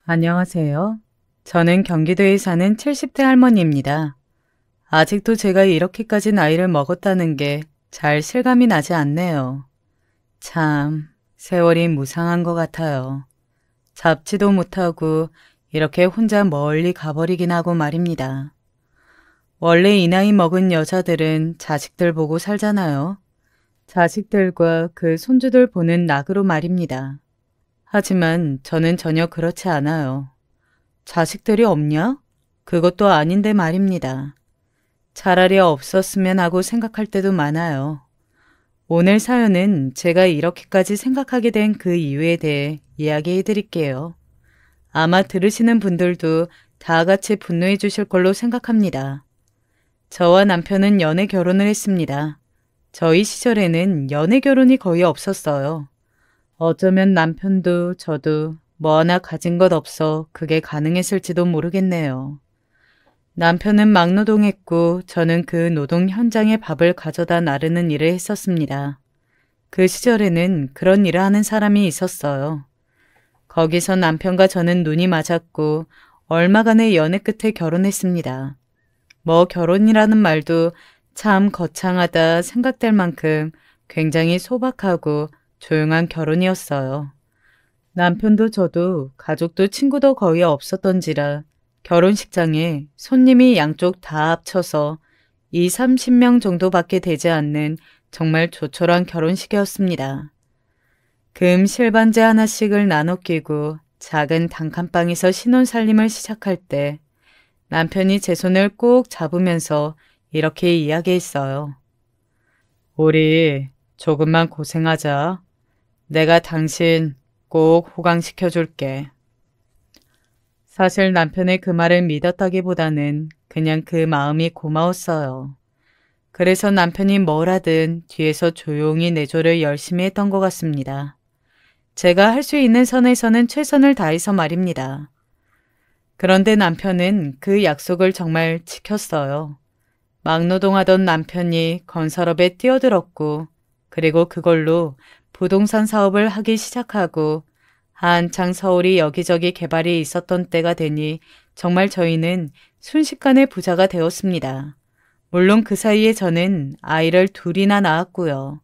안녕하세요. 저는 경기도에 사는 70대 할머니입니다. 아직도 제가 이렇게까지 나이를 먹었다는 게 잘 실감이 나지 않네요. 참, 세월이 무상한 것 같아요. 잡지도 못하고 이렇게 혼자 멀리 가버리긴 하고 말입니다. 원래 이 나이 먹은 여자들은 자식들 보고 살잖아요. 자식들과 그 손주들 보는 낙으로 말입니다. 하지만 저는 전혀 그렇지 않아요. 자식들이 없냐? 그것도 아닌데 말입니다. 차라리 없었으면 하고 생각할 때도 많아요. 오늘 사연은 제가 이렇게까지 생각하게 된 그 이유에 대해 이야기해 드릴게요. 아마 들으시는 분들도 다 같이 분노해 주실 걸로 생각합니다. 저와 남편은 연애 결혼을 했습니다. 저희 시절에는 연애 결혼이 거의 없었어요. 어쩌면 남편도 저도 뭐 하나 가진 것 없어 그게 가능했을지도 모르겠네요. 남편은 막노동했고 저는 그 노동 현장에 밥을 가져다 나르는 일을 했었습니다. 그 시절에는 그런 일을 하는 사람이 있었어요. 거기서 남편과 저는 눈이 맞았고 얼마간의 연애 끝에 결혼했습니다. 뭐 결혼이라는 말도 참 거창하다 생각될 만큼 굉장히 소박하고 조용한 결혼이었어요. 남편도 저도 가족도 친구도 거의 없었던지라 결혼식장에 손님이 양쪽 다 합쳐서 2, 30명 정도밖에 되지 않는 정말 조촐한 결혼식이었습니다. 금 실반지 하나씩을 나눠 끼고 작은 단칸방에서 신혼살림을 시작할 때 남편이 제 손을 꼭 잡으면서 이렇게 이야기했어요. 우리 조금만 고생하자. 내가 당신 꼭 호강시켜 줄게. 사실 남편의 그 말을 믿었다기보다는 그냥 그 마음이 고마웠어요. 그래서 남편이 뭘 하든 뒤에서 조용히 내조를 열심히 했던 것 같습니다. 제가 할 수 있는 선에서는 최선을 다해서 말입니다. 그런데 남편은 그 약속을 정말 지켰어요. 막노동하던 남편이 건설업에 뛰어들었고, 그리고 그걸로 부동산 사업을 하기 시작하고, 한창 서울이 여기저기 개발이 있었던 때가 되니 정말 저희는 순식간에 부자가 되었습니다. 물론 그 사이에 저는 아이를 둘이나 낳았고요.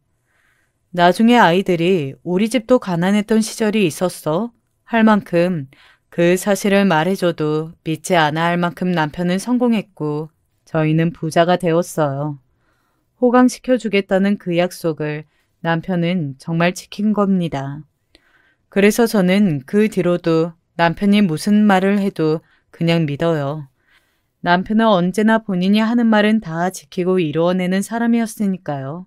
나중에 아이들이 우리 집도 가난했던 시절이 있었어 할 만큼 그 사실을 말해줘도 믿지 않아 할 만큼 남편은 성공했고 저희는 부자가 되었어요. 호강시켜주겠다는 그 약속을 남편은 정말 지킨 겁니다. 그래서 저는 그 뒤로도 남편이 무슨 말을 해도 그냥 믿어요. 남편은 언제나 본인이 하는 말은 다 지키고 이루어내는 사람이었으니까요.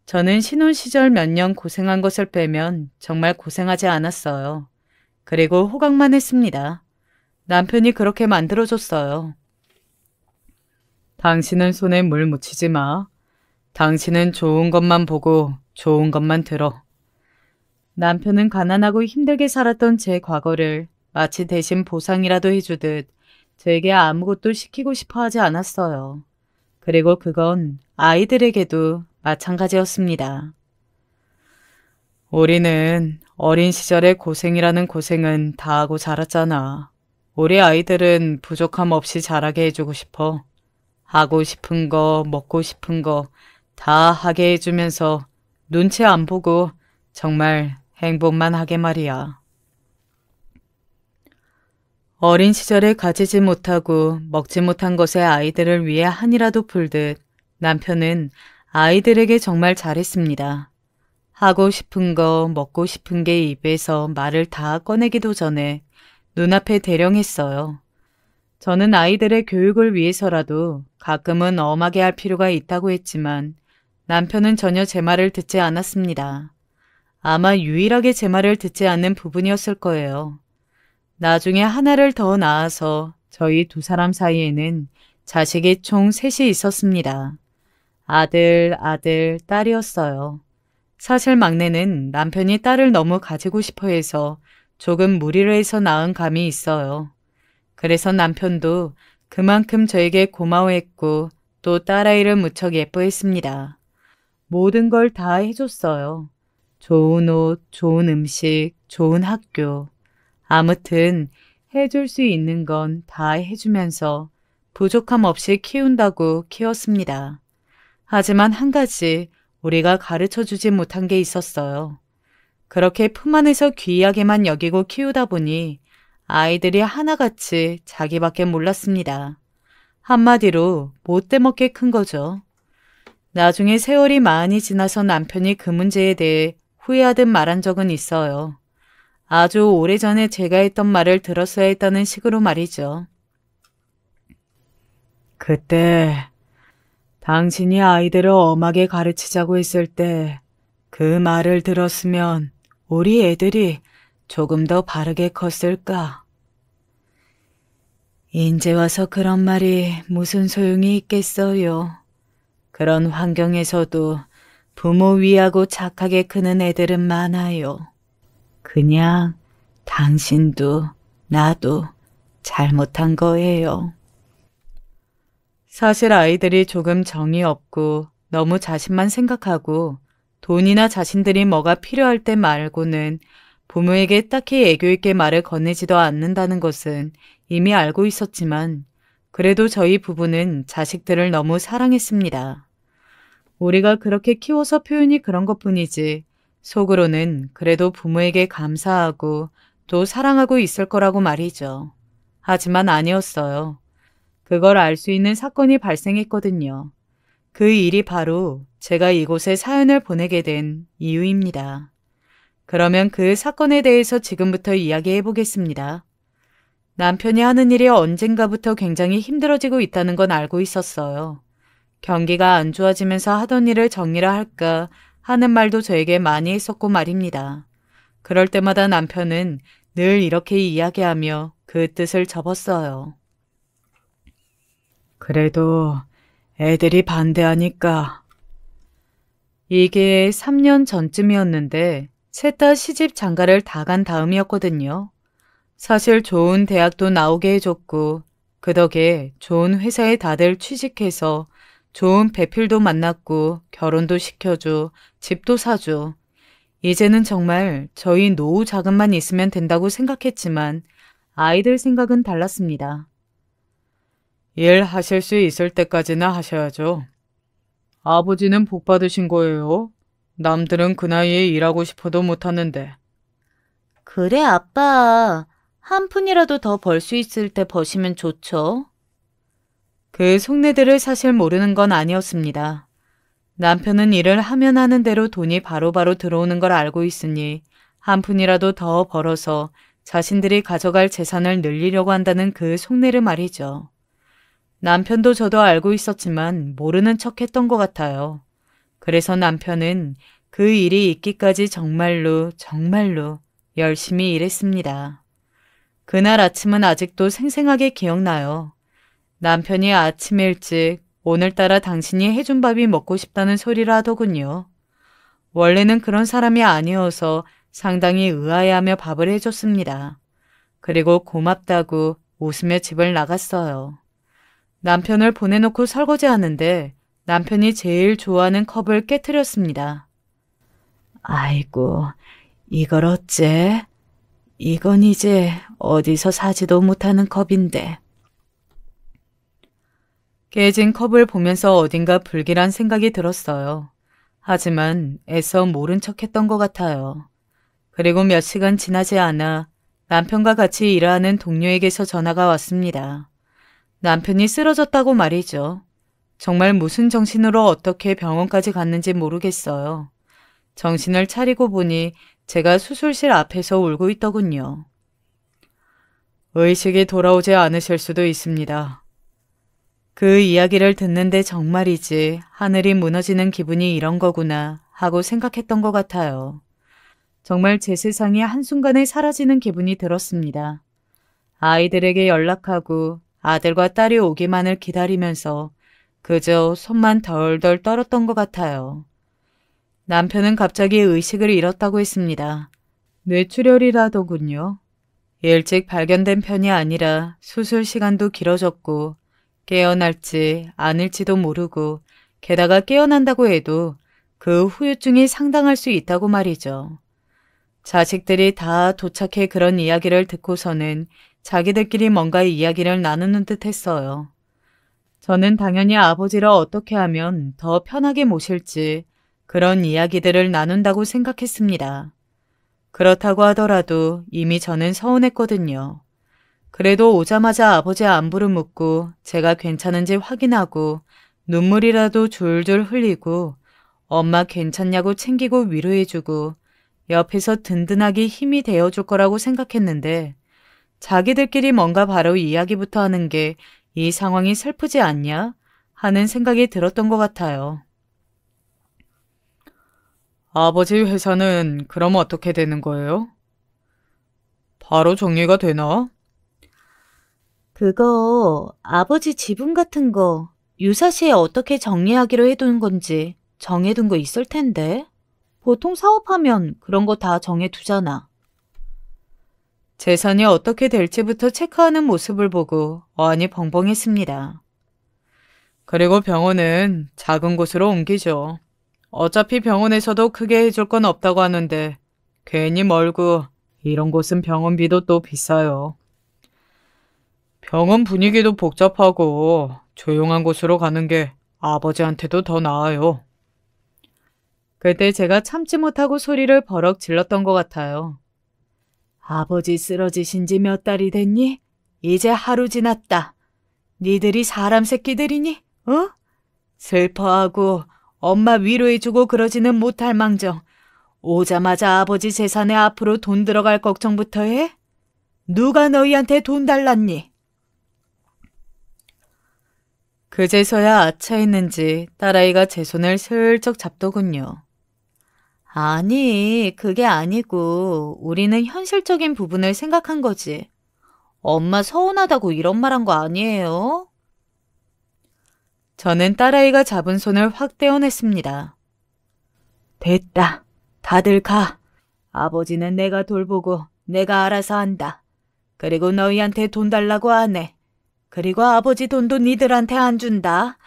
저는 신혼 시절 몇 년 고생한 것을 빼면 정말 고생하지 않았어요. 그리고 호강만 했습니다. 남편이 그렇게 만들어줬어요. 당신은 손에 물 묻히지 마. 당신은 좋은 것만 보고 좋은 것만 들어. 남편은 가난하고 힘들게 살았던 제 과거를 마치 대신 보상이라도 해주듯 저에게 아무것도 시키고 싶어 하지 않았어요. 그리고 그건 아이들에게도 마찬가지였습니다. 우리는 어린 시절의 고생이라는 고생은 다 하고 자랐잖아. 우리 아이들은 부족함 없이 자라게 해주고 싶어. 하고 싶은 거, 먹고 싶은 거 다 하게 해주면서 눈치 안 보고 정말 행복만 하게 말이야. 어린 시절에 가지지 못하고 먹지 못한 것에 아이들을 위해 한이라도 풀듯 남편은 아이들에게 정말 잘했습니다. 하고 싶은 거, 먹고 싶은 게 입에서 말을 다 꺼내기도 전에 눈앞에 대령했어요. 저는 아이들의 교육을 위해서라도 가끔은 엄하게 할 필요가 있다고 했지만 남편은 전혀 제 말을 듣지 않았습니다. 아마 유일하게 제 말을 듣지 않는 부분이었을 거예요. 나중에 하나를 더 낳아서 저희 두 사람 사이에는 자식이 총 셋이 있었습니다. 아들, 딸이었어요. 사실 막내는 남편이 딸을 너무 가지고 싶어 해서 조금 무리를 해서 낳은 감이 있어요. 그래서 남편도 그만큼 저에게 고마워했고 또 딸아이를 무척 예뻐했습니다. 모든 걸 다 해줬어요. 좋은 옷, 좋은 음식, 좋은 학교. 아무튼 해줄 수 있는 건 다 해주면서 부족함 없이 키운다고 키웠습니다. 하지만 한 가지 우리가 가르쳐 주지 못한 게 있었어요. 그렇게 품 안에서 귀하게만 여기고 키우다 보니 아이들이 하나같이 자기밖에 몰랐습니다. 한마디로 못돼 먹게 큰 거죠. 나중에 세월이 많이 지나서 남편이 그 문제에 대해 후회하듯 말한 적은 있어요. 아주 오래전에 제가 했던 말을 들었어야 했다는 식으로 말이죠. 그때 당신이 아이들을 엄하게 가르치자고 했을 때 그 말을 들었으면 우리 애들이 조금 더 바르게 컸을까? 인제 와서 그런 말이 무슨 소용이 있겠어요. 그런 환경에서도 부모 위하고 착하게 크는 애들은 많아요. 그냥 당신도 나도 잘못한 거예요. 사실 아이들이 조금 정이 없고 너무 자신만 생각하고 돈이나 자신들이 뭐가 필요할 때 말고는 부모에게 딱히 애교 있게 말을 건네지도 않는다는 것은 이미 알고 있었지만 그래도 저희 부부는 자식들을 너무 사랑했습니다. 우리가 그렇게 키워서 표현이 그런 것뿐이지 속으로는 그래도 부모에게 감사하고 또 사랑하고 있을 거라고 말이죠. 하지만 아니었어요. 그걸 알 수 있는 사건이 발생했거든요. 그 일이 바로 제가 이곳에 사연을 보내게 된 이유입니다. 그러면 그 사건에 대해서 지금부터 이야기해 보겠습니다. 남편이 하는 일이 언젠가부터 굉장히 힘들어지고 있다는 건 알고 있었어요. 경기가 안 좋아지면서 하던 일을 정리를 할까 하는 말도 저에게 많이 했었고 말입니다. 그럴 때마다 남편은 늘 이렇게 이야기하며 그 뜻을 접었어요. 그래도 애들이 반대하니까. 이게 3년 전쯤이었는데 셋 다 시집 장가를 다 간 다음이었거든요. 사실 좋은 대학도 나오게 해줬고 그 덕에 좋은 회사에 다들 취직해서 좋은 배필도 만났고 결혼도 시켜줘, 집도 사줘. 이제는 정말 저희 노후 자금만 있으면 된다고 생각했지만 아이들 생각은 달랐습니다. 일 하실 수 있을 때까지는 하셔야죠. 아버지는 복 받으신 거예요. 남들은 그 나이에 일하고 싶어도 못하는데. 그래, 아빠. 한 푼이라도 더 벌 수 있을 때 버시면 좋죠. 그 속내들을 사실 모르는 건 아니었습니다. 남편은 일을 하면 하는 대로 돈이 바로바로 들어오는 걸 알고 있으니 한 푼이라도 더 벌어서 자신들이 가져갈 재산을 늘리려고 한다는 그 속내를 말이죠. 남편도 저도 알고 있었지만 모르는 척했던 것 같아요. 그래서 남편은 그 일이 있기까지 정말로 열심히 일했습니다. 그날 아침은 아직도 생생하게 기억나요. 남편이 아침 일찍 오늘따라 당신이 해준 밥이 먹고 싶다는 소리를 하더군요. 원래는 그런 사람이 아니어서 상당히 의아해하며 밥을 해줬습니다. 그리고 고맙다고 웃으며 집을 나갔어요. 남편을 보내놓고 설거지하는데 남편이 제일 좋아하는 컵을 깨트렸습니다. 아이고, 이걸 어째? 이건 이제 어디서 사지도 못하는 컵인데. 깨진 컵을 보면서 어딘가 불길한 생각이 들었어요. 하지만 애써 모른 척했던 것 같아요. 그리고 몇 시간 지나지 않아 남편과 같이 일하는 동료에게서 전화가 왔습니다. 남편이 쓰러졌다고 말이죠. 정말 무슨 정신으로 어떻게 병원까지 갔는지 모르겠어요. 정신을 차리고 보니 제가 수술실 앞에서 울고 있더군요. 의식이 돌아오지 않으실 수도 있습니다. 그 이야기를 듣는데 정말이지 하늘이 무너지는 기분이 이런 거구나 하고 생각했던 것 같아요. 정말 제 세상이 한순간에 사라지는 기분이 들었습니다. 아이들에게 연락하고 아들과 딸이 오기만을 기다리면서 그저 손만 덜덜 떨었던 것 같아요. 남편은 갑자기 의식을 잃었다고 했습니다. 뇌출혈이라더군요. 일찍 발견된 편이 아니라 수술 시간도 길어졌고 깨어날지 아닐지도 모르고 게다가 깨어난다고 해도 그 후유증이 상당할 수 있다고 말이죠. 자식들이 다 도착해 그런 이야기를 듣고서는 자기들끼리 뭔가 이야기를 나누는 듯 했어요. 저는 당연히 아버지를 어떻게 하면 더 편하게 모실지 그런 이야기들을 나눈다고 생각했습니다. 그렇다고 하더라도 이미 저는 서운했거든요. 그래도 오자마자 아버지 안부를 묻고 제가 괜찮은지 확인하고 눈물이라도 줄줄 흘리고 엄마 괜찮냐고 챙기고 위로해주고 옆에서 든든하게 힘이 되어줄 거라고 생각했는데 자기들끼리 뭔가 바로 이야기부터 하는 게 이 상황이 슬프지 않냐 하는 생각이 들었던 것 같아요. 아버지 회사는 그럼 어떻게 되는 거예요? 바로 정리가 되나? 그거 아버지 지분 같은 거 유사시에 어떻게 정리하기로 해둔 건지 정해둔 거 있을 텐데. 보통 사업하면 그런 거 다 정해두잖아. 재산이 어떻게 될지부터 체크하는 모습을 보고 어안이 벙벙했습니다. 그리고 병원은 작은 곳으로 옮기죠. 어차피 병원에서도 크게 해줄 건 없다고 하는데 괜히 멀고 이런 곳은 병원비도 또 비싸요. 병원 분위기도 복잡하고 조용한 곳으로 가는 게 아버지한테도 더 나아요. 그때 제가 참지 못하고 소리를 버럭 질렀던 것 같아요. 아버지 쓰러지신 지 몇 달이 됐니? 이제 하루 지났다. 니들이 사람 새끼들이니? 어? 슬퍼하고 엄마 위로해주고 그러지는 못할 망정. 오자마자 아버지 재산에 앞으로 돈 들어갈 걱정부터 해? 누가 너희한테 돈 달랐니? 그제서야 아차했는지 딸아이가 제 손을 슬쩍 잡더군요. 아니, 그게 아니고 우리는 현실적인 부분을 생각한 거지. 엄마 서운하다고 이런 말 한 거 아니에요? 저는 딸아이가 잡은 손을 확 떼어냈습니다. 됐다. 다들 가. 아버지는 내가 돌보고 내가 알아서 한다. 그리고 너희한테 돈 달라고 안 해. 그리고 아버지 돈도 니들한테 안 준다.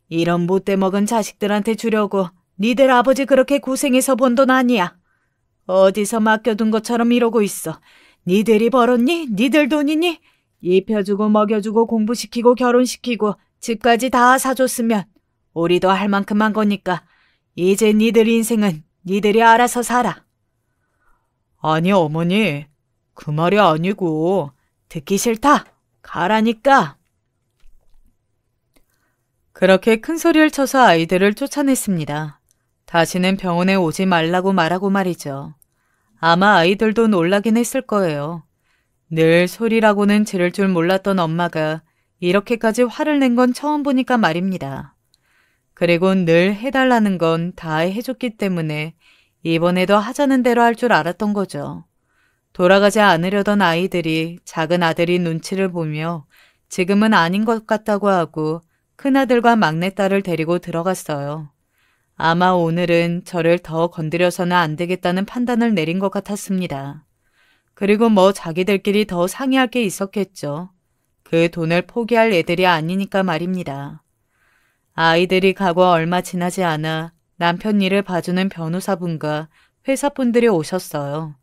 이런 못돼 먹은 자식들한테 주려고 니들 아버지 그렇게 고생해서 번 돈 아니야. 어디서 맡겨둔 것처럼 이러고 있어. 니들이 벌었니? 니들 돈이니? 입혀주고 먹여주고 공부시키고 결혼시키고 집까지 다 사줬으면 우리도 할 만큼 한 거니까 이제 니들 인생은 니들이 알아서 살아. 아니 어머니, 그 말이 아니고. 듣기 싫다. 가라니까. 그렇게 큰 소리를 쳐서 아이들을 쫓아냈습니다. 다시는 병원에 오지 말라고 말하고 말이죠. 아마 아이들도 놀라긴 했을 거예요. 늘 소리라고는 지를 줄 몰랐던 엄마가 이렇게까지 화를 낸 건 처음 보니까 말입니다. 그리고 늘 해달라는 건 다 해줬기 때문에 이번에도 하자는 대로 할 줄 알았던 거죠. 돌아가지 않으려던 아이들이 작은 아들이 눈치를 보며 지금은 아닌 것 같다고 하고 큰아들과 막내딸을 데리고 들어갔어요. 아마 오늘은 저를 더 건드려서는 안 되겠다는 판단을 내린 것 같았습니다. 그리고 뭐 자기들끼리 더 상의할 게 있었겠죠. 그 돈을 포기할 애들이 아니니까 말입니다. 아이들이 가고 얼마 지나지 않아 남편 일을 봐주는 변호사분과 회사분들이 오셨어요.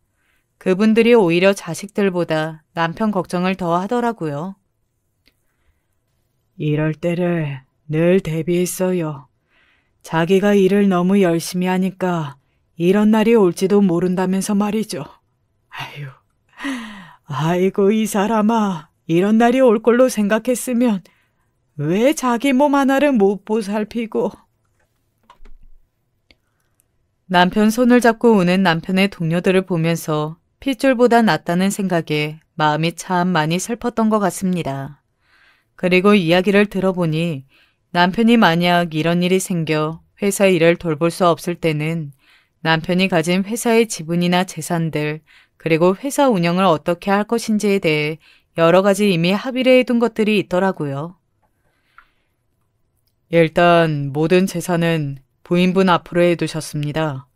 그분들이 오히려 자식들보다 남편 걱정을 더 하더라고요. 이럴 때를 늘 대비했어요. 자기가 일을 너무 열심히 하니까 이런 날이 올지도 모른다면서 말이죠. 아유, 아이고 이 사람아, 이런 날이 올 걸로 생각했으면 왜 자기 몸 하나를 못 보살피고. 남편 손을 잡고 우는 남편의 동료들을 보면서 핏줄보다 낫다는 생각에 마음이 참 많이 슬펐던 것 같습니다. 그리고 이야기를 들어보니 남편이 만약 이런 일이 생겨 회사 일을 돌볼 수 없을 때는 남편이 가진 회사의 지분이나 재산들, 그리고 회사 운영을 어떻게 할 것인지에 대해 여러 가지 이미 합의를 해둔 것들이 있더라고요. 일단 모든 재산은 부인분 앞으로 해두셨습니다.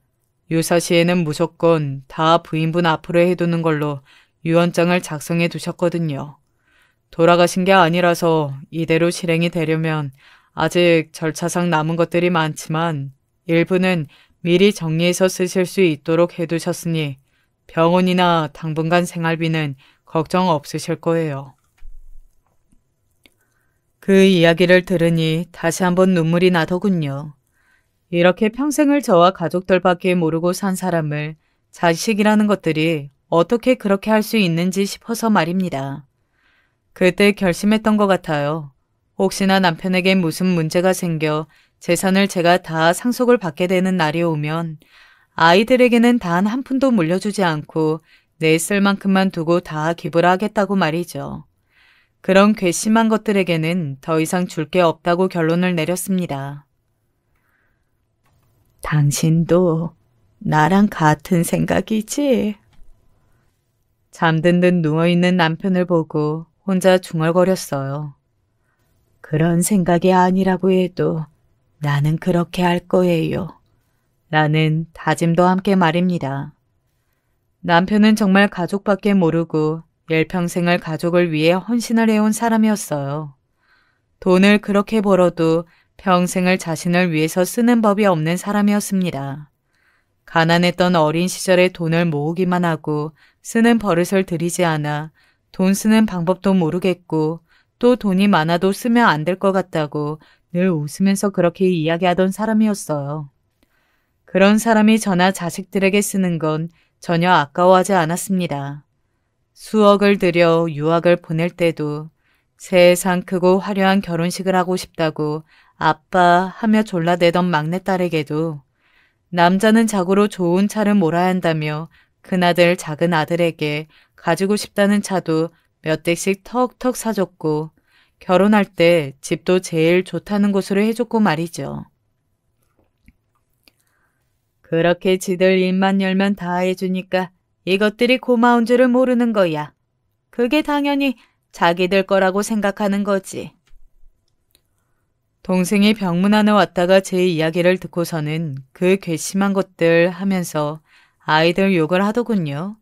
유사시에는 무조건 다 부인분 앞으로 해두는 걸로 유언장을 작성해 두셨거든요. 돌아가신 게 아니라서 이대로 실행이 되려면 아직 절차상 남은 것들이 많지만 일부는 미리 정리해서 쓰실 수 있도록 해두셨으니 병원이나 당분간 생활비는 걱정 없으실 거예요. 그 이야기를 들으니 다시 한번 눈물이 나더군요. 이렇게 평생을 저와 가족들밖에 모르고 산 사람을 자식이라는 것들이 어떻게 그렇게 할 수 있는지 싶어서 말입니다. 그때 결심했던 것 같아요. 혹시나 남편에게 무슨 문제가 생겨 재산을 제가 다 상속을 받게 되는 날이 오면 아이들에게는 단 한 푼도 물려주지 않고 내 쓸 만큼만 두고 다 기부를 하겠다고 말이죠. 그런 괘씸한 것들에게는 더 이상 줄 게 없다고 결론을 내렸습니다. 당신도 나랑 같은 생각이지? 잠든 듯 누워있는 남편을 보고 혼자 중얼거렸어요. 그런 생각이 아니라고 해도 나는 그렇게 할 거예요. 라는 다짐도 함께 말입니다. 남편은 정말 가족밖에 모르고 일평생을 가족을 위해 헌신을 해온 사람이었어요. 돈을 그렇게 벌어도 평생을 자신을 위해서 쓰는 법이 없는 사람이었습니다. 가난했던 어린 시절에 돈을 모으기만 하고 쓰는 버릇을 들이지 않아 돈 쓰는 방법도 모르겠고 또 돈이 많아도 쓰면 안 될 것 같다고 늘 웃으면서 그렇게 이야기하던 사람이었어요. 그런 사람이 저나 자식들에게 쓰는 건 전혀 아까워하지 않았습니다. 수억을 들여 유학을 보낼 때도 세상 크고 화려한 결혼식을 하고 싶다고 아빠 하며 졸라대던 막내딸에게도 남자는 자고로 좋은 차를 몰아야 한다며 큰아들 작은 아들에게 가지고 싶다는 차도 몇 대씩 턱턱 사줬고 결혼할 때 집도 제일 좋다는 곳으로 해줬고 말이죠. 그렇게 지들 입만 열면 다 해주니까 이것들이 고마운 줄을 모르는 거야. 그게 당연히 자기들 거라고 생각하는 거지. 동생이 병문안에 왔다가 제 이야기를 듣고서는 그 괘씸한 것들 하면서 아이들 욕을 하더군요.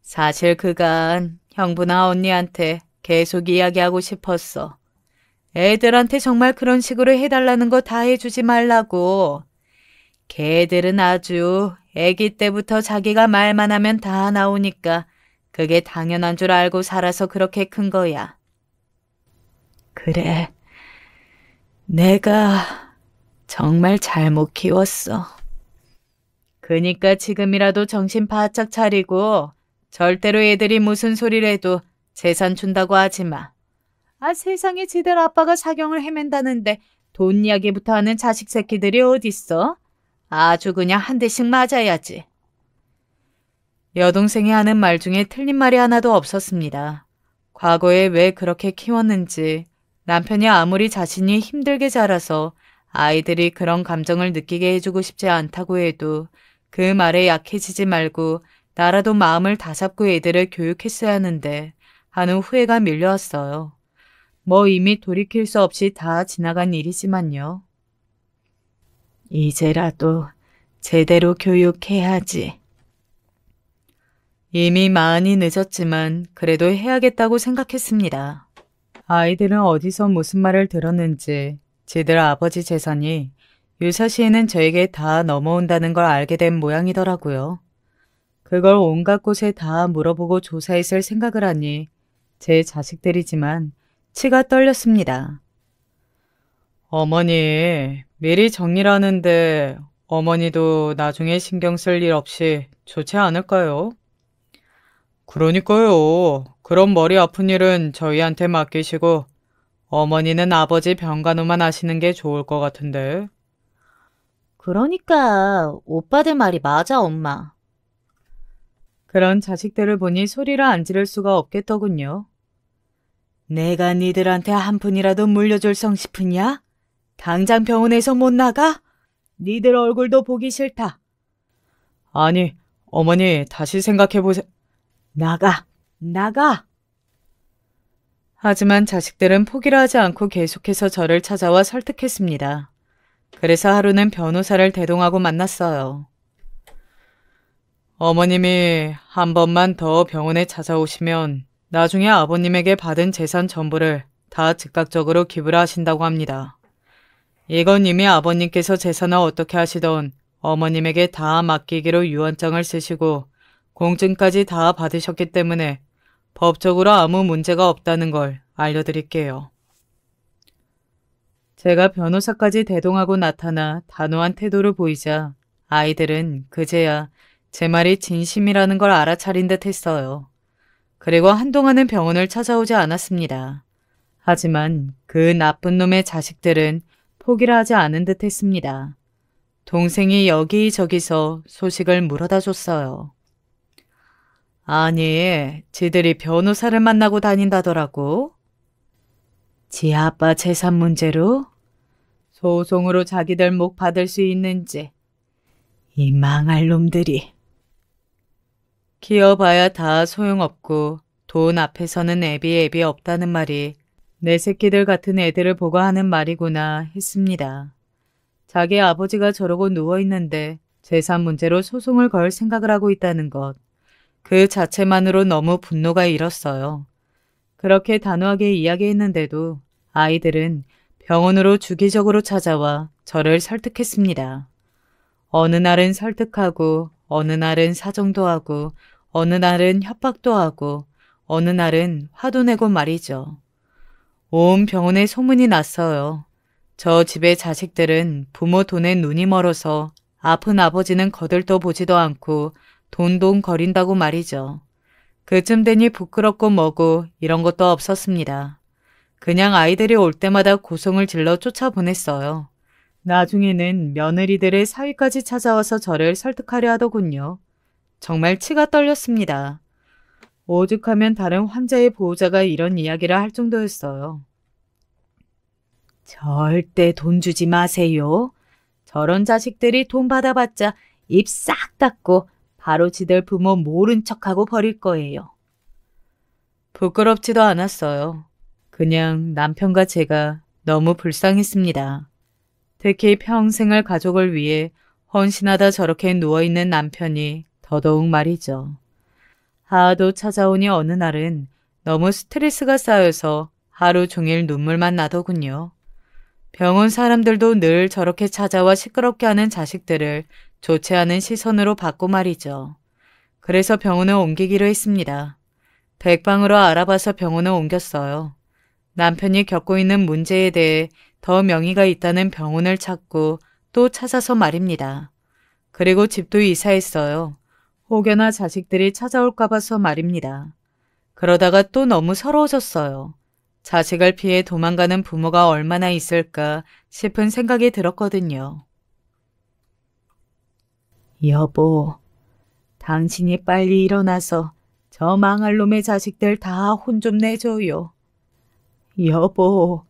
사실 그간 형부나 언니한테 계속 이야기하고 싶었어. 애들한테 정말 그런 식으로 해달라는 거 다 해주지 말라고. 걔들은 아주 애기 때부터 자기가 말만 하면 다 나오니까 그게 당연한 줄 알고 살아서 그렇게 큰 거야. 그래. 내가 정말 잘못 키웠어. 그니까 지금이라도 정신 바짝 차리고 절대로 애들이 무슨 소리를 해도 재산 준다고 하지 마. 아, 세상에 지들 아빠가 사경을 헤맨다는데 돈 이야기부터 하는 자식 새끼들이 어딨어? 아주 그냥 한 대씩 맞아야지. 여동생이 하는 말 중에 틀린 말이 하나도 없었습니다. 과거에 왜 그렇게 키웠는지, 남편이 아무리 자신이 힘들게 자라서 아이들이 그런 감정을 느끼게 해주고 싶지 않다고 해도 그 말에 약해지지 말고 나라도 마음을 다잡고 애들을 교육했어야 하는데 하는 후회가 밀려왔어요. 뭐 이미 돌이킬 수 없이 다 지나간 일이지만요. 이제라도 제대로 교육해야지. 이미 많이 늦었지만 그래도 해야겠다고 생각했습니다. 아이들은 어디서 무슨 말을 들었는지 지들 아버지 재산이 유사시에는 저에게 다 넘어온다는 걸 알게 된 모양이더라고요. 그걸 온갖 곳에 다 물어보고 조사했을 생각을 하니 제 자식들이지만 치가 떨렸습니다. 어머니, 미리 정리를 하는데 어머니도 나중에 신경 쓸 일 없이 좋지 않을까요? 그러니까요. 그럼 머리 아픈 일은 저희한테 맡기시고 어머니는 아버지 병간호만 하시는 게 좋을 것 같은데. 그러니까 오빠들 말이 맞아, 엄마. 그런 자식들을 보니 소리를 안 지를 수가 없겠더군요. 내가 니들한테 한 푼이라도 물려줄 성 싶으냐? 당장 병원에서 못 나가? 니들 얼굴도 보기 싫다. 아니, 어머니 다시 생각해보세요. 나가! 나가! 하지만 자식들은 포기를 하지 않고 계속해서 저를 찾아와 설득했습니다. 그래서 하루는 변호사를 대동하고 만났어요. 어머님이 한 번만 더 병원에 찾아오시면 나중에 아버님에게 받은 재산 전부를 다 즉각적으로 기부를 하신다고 합니다. 이건 이미 아버님께서 재산을 어떻게 하시던 어머님에게 다 맡기기로 유언장을 쓰시고 공증까지 다 받으셨기 때문에 법적으로 아무 문제가 없다는 걸 알려드릴게요. 제가 변호사까지 대동하고 나타나 단호한 태도를 보이자 아이들은 그제야 제 말이 진심이라는 걸 알아차린 듯 했어요. 그리고 한동안은 병원을 찾아오지 않았습니다. 하지만 그 나쁜 놈의 자식들은 포기를 하지 않은 듯 했습니다. 동생이 여기저기서 소식을 물어다 줬어요. 아니, 지들이 변호사를 만나고 다닌다더라고. 지 아빠 재산 문제로? 소송으로 자기들 목 받을 수 있는지. 이 망할 놈들이. 키워봐야 다 소용없고 돈 앞에서는 애비 없다는 말이 내 새끼들 같은 애들을 보고 하는 말이구나 했습니다. 자기 아버지가 저러고 누워있는데 재산 문제로 소송을 걸 생각을 하고 있다는 것. 그 자체만으로 너무 분노가 일었어요. 그렇게 단호하게 이야기했는데도 아이들은 병원으로 주기적으로 찾아와 저를 설득했습니다. 어느 날은 설득하고 어느 날은 사정도 하고 어느 날은 협박도 하고 어느 날은 화도 내고 말이죠. 온 병원에 소문이 났어요. 저 집의 자식들은 부모 돈에 눈이 멀어서 아픈 아버지는 거들떠 보지도 않고 돈돈 거린다고 말이죠. 그쯤 되니 부끄럽고 뭐고 이런 것도 없었습니다. 그냥 아이들이 올 때마다 고성을 질러 쫓아보냈어요. 나중에는 며느리들의 사위까지 찾아와서 저를 설득하려 하더군요. 정말 치가 떨렸습니다. 오죽하면 다른 환자의 보호자가 이런 이야기를 할 정도였어요. 절대 돈 주지 마세요. 저런 자식들이 돈 받아봤자 입 싹 닫고 바로 지들 부모 모른 척하고 버릴 거예요. 부끄럽지도 않았어요. 그냥 남편과 제가 너무 불쌍했습니다. 특히 평생을 가족을 위해 헌신하다 저렇게 누워있는 남편이 더더욱 말이죠. 하도 찾아오니 어느 날은 너무 스트레스가 쌓여서 하루 종일 눈물만 나더군요. 병원 사람들도 늘 저렇게 찾아와 시끄럽게 하는 자식들을 좋지 않은 시선으로 봤고 말이죠. 그래서 병원을 옮기기로 했습니다. 백방으로 알아봐서 병원을 옮겼어요. 남편이 겪고 있는 문제에 대해 더 명의가 있다는 병원을 찾고 또 찾아서 말입니다. 그리고 집도 이사했어요. 혹여나 자식들이 찾아올까 봐서 말입니다. 그러다가 또 너무 서러워졌어요. 자식을 피해 도망가는 부모가 얼마나 있을까 싶은 생각이 들었거든요. 여보, 당신이 빨리 일어나서 저 망할 놈의 자식들 다 혼 좀 내줘요. 여보,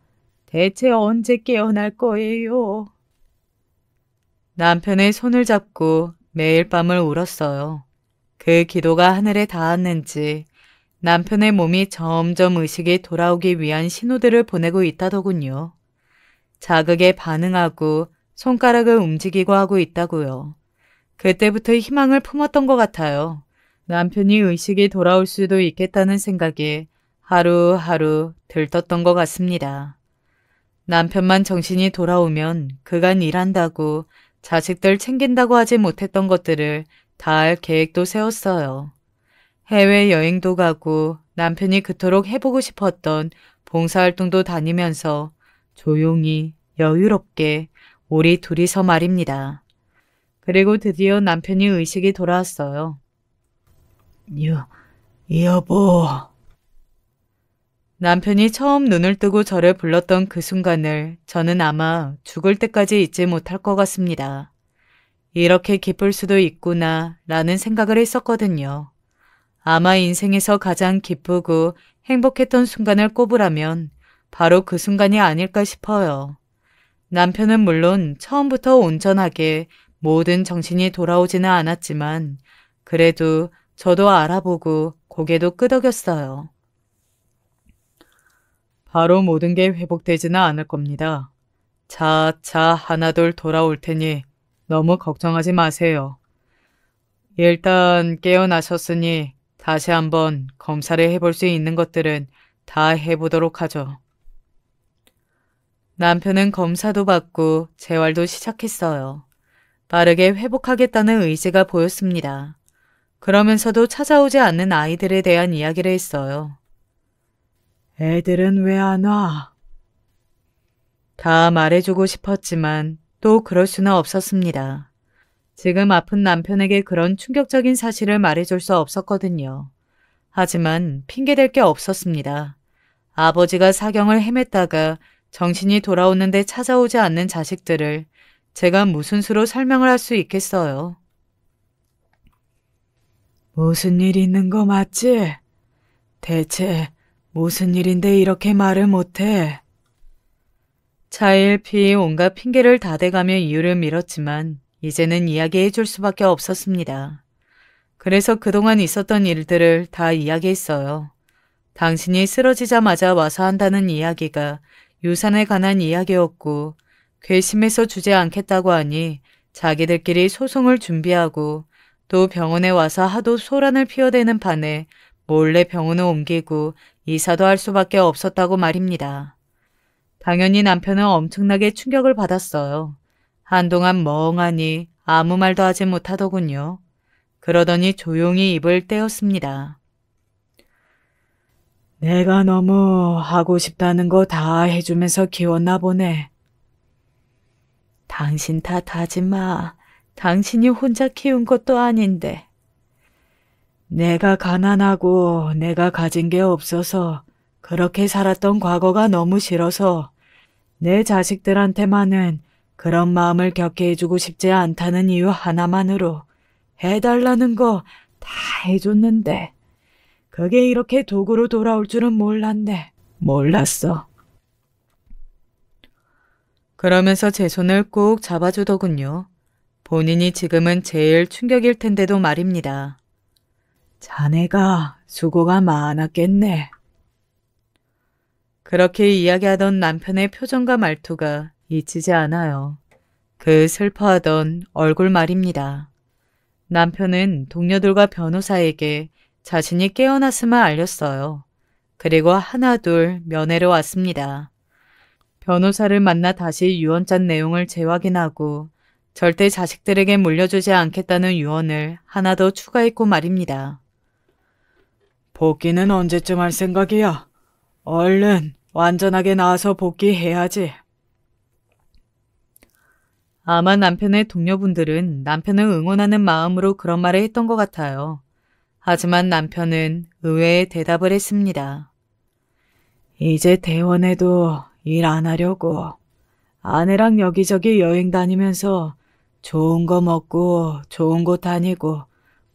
대체 언제 깨어날 거예요? 남편의 손을 잡고 매일 밤을 울었어요. 그 기도가 하늘에 닿았는지 남편의 몸이 점점 의식이 돌아오기 위한 신호들을 보내고 있다더군요. 자극에 반응하고 손가락을 움직이고 하고 있다고요. 그때부터 희망을 품었던 것 같아요. 남편이 의식이 돌아올 수도 있겠다는 생각에 하루하루 들떴던 것 같습니다. 남편만 정신이 돌아오면 그간 일한다고 자식들 챙긴다고 하지 못했던 것들을 다 할 계획도 세웠어요. 해외여행도 가고 남편이 그토록 해보고 싶었던 봉사활동도 다니면서 조용히 여유롭게 우리 둘이서 말입니다. 그리고 드디어 남편이 의식이 돌아왔어요. 여보. 남편이 처음 눈을 뜨고 저를 불렀던 그 순간을 저는 아마 죽을 때까지 잊지 못할 것 같습니다. 이렇게 기쁠 수도 있구나 라는 생각을 했었거든요. 아마 인생에서 가장 기쁘고 행복했던 순간을 꼽으라면 바로 그 순간이 아닐까 싶어요. 남편은 물론 처음부터 온전하게 모든 정신이 돌아오지는 않았지만 그래도 저도 알아보고 고개도 끄덕였어요. 바로 모든 게 회복되지는 않을 겁니다. 차차 하나둘 돌아올 테니 너무 걱정하지 마세요. 일단 깨어나셨으니 다시 한번 검사를 해볼 수 있는 것들은 다 해보도록 하죠. 남편은 검사도 받고 재활도 시작했어요. 빠르게 회복하겠다는 의지가 보였습니다. 그러면서도 찾아오지 않는 아이들에 대한 이야기를 했어요. 애들은 왜 안 와? 다 말해주고 싶었지만 또 그럴 수는 없었습니다. 지금 아픈 남편에게 그런 충격적인 사실을 말해줄 수 없었거든요. 하지만 핑계댈 게 없었습니다. 아버지가 사경을 헤맸다가 정신이 돌아오는데 찾아오지 않는 자식들을 제가 무슨 수로 설명을 할 수 있겠어요. 무슨 일 있는 거 맞지? 대체 무슨 일인데 이렇게 말을 못해? 차일피이 온갖 핑계를 다 대가며 이유를 밀었지만 이제는 이야기해 줄 수밖에 없었습니다. 그래서 그동안 있었던 일들을 다 이야기했어요. 당신이 쓰러지자마자 와서 한다는 이야기가 유산에 관한 이야기였고 괘씸해서 주지 않겠다고 하니 자기들끼리 소송을 준비하고 또 병원에 와서 하도 소란을 피워대는 판에 몰래 병원을 옮기고 이사도 할 수밖에 없었다고 말입니다. 당연히 남편은 엄청나게 충격을 받았어요. 한동안 멍하니 아무 말도 하지 못하더군요. 그러더니 조용히 입을 떼었습니다. 내가 너무 하고 싶다는 거 다 해주면서 키웠나 보네. 당신 탓하지 마. 당신이 혼자 키운 것도 아닌데. 내가 가난하고 내가 가진 게 없어서 그렇게 살았던 과거가 너무 싫어서 내 자식들한테만은 그런 마음을 겪게 해주고 싶지 않다는 이유 하나만으로 해달라는 거 다 해줬는데 그게 이렇게 도구로 돌아올 줄은 몰랐네. 몰랐어. 그러면서 제 손을 꼭 잡아주더군요. 본인이 지금은 제일 충격일 텐데도 말입니다. 자네가 수고가 많았겠네. 그렇게 이야기하던 남편의 표정과 말투가 잊히지 않아요. 그 슬퍼하던 얼굴 말입니다. 남편은 동료들과 변호사에게 자신이 깨어났음을 알렸어요. 그리고 하나둘 면회로 왔습니다. 변호사를 만나 다시 유언장 내용을 재확인하고 절대 자식들에게 물려주지 않겠다는 유언을 하나 더 추가했고 말입니다. 복귀는 언제쯤 할 생각이야? 얼른 완전하게 나아서 복귀해야지. 아마 남편의 동료분들은 남편을 응원하는 마음으로 그런 말을 했던 것 같아요. 하지만 남편은 의외의 대답을 했습니다. 이제 대원에도 일 안 하려고 아내랑 여기저기 여행 다니면서 좋은 거 먹고 좋은 곳 다니고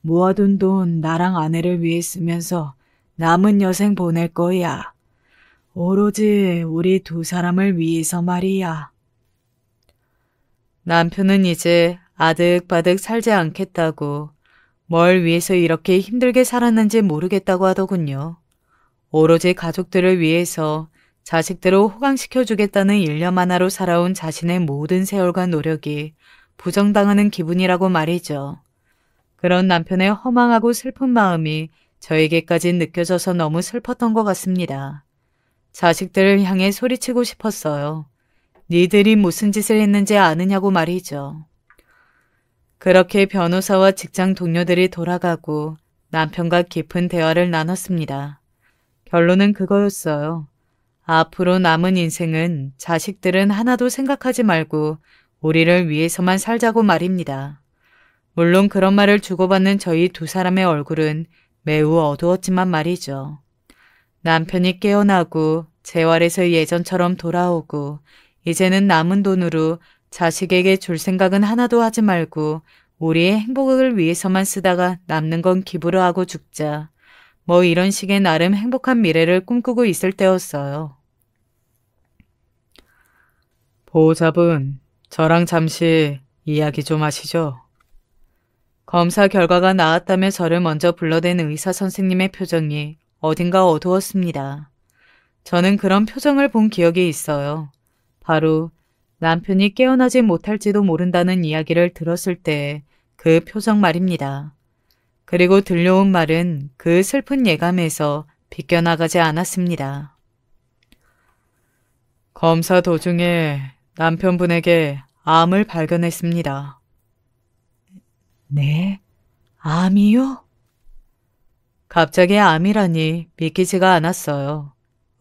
모아둔 돈 나랑 아내를 위해 쓰면서 남은 여생 보낼 거야. 오로지 우리 두 사람을 위해서 말이야. 남편은 이제 아득바득 살지 않겠다고 뭘 위해서 이렇게 힘들게 살았는지 모르겠다고 하더군요. 오로지 가족들을 위해서 자식들을 호강시켜주겠다는 일념 하나로 살아온 자신의 모든 세월과 노력이 부정당하는 기분이라고 말이죠. 그런 남편의 허망하고 슬픈 마음이 저에게까지 느껴져서 너무 슬펐던 것 같습니다. 자식들을 향해 소리치고 싶었어요. 니들이 무슨 짓을 했는지 아느냐고 말이죠. 그렇게 변호사와 직장 동료들이 돌아가고 남편과 깊은 대화를 나눴습니다. 결론은 그거였어요. 앞으로 남은 인생은 자식들은 하나도 생각하지 말고 우리를 위해서만 살자고 말입니다. 물론 그런 말을 주고받는 저희 두 사람의 얼굴은 매우 어두웠지만 말이죠. 남편이 깨어나고 재활에서 예전처럼 돌아오고 이제는 남은 돈으로 자식에게 줄 생각은 하나도 하지 말고 우리의 행복을 위해서만 쓰다가 남는 건 기부로 하고 죽자. 뭐 이런 식의 나름 행복한 미래를 꿈꾸고 있을 때였어요. 보호자분, 저랑 잠시 이야기 좀 하시죠. 검사 결과가 나왔다며 저를 먼저 불러댄 의사 선생님의 표정이 어딘가 어두웠습니다. 저는 그런 표정을 본 기억이 있어요. 바로 남편이 깨어나지 못할지도 모른다는 이야기를 들었을 때 그 표정 말입니다. 그리고 들려온 말은 그 슬픈 예감에서 비껴나가지 않았습니다. 검사 도중에 남편분에게 암을 발견했습니다. 네? 암이요? 갑자기 암이라니 믿기지가 않았어요.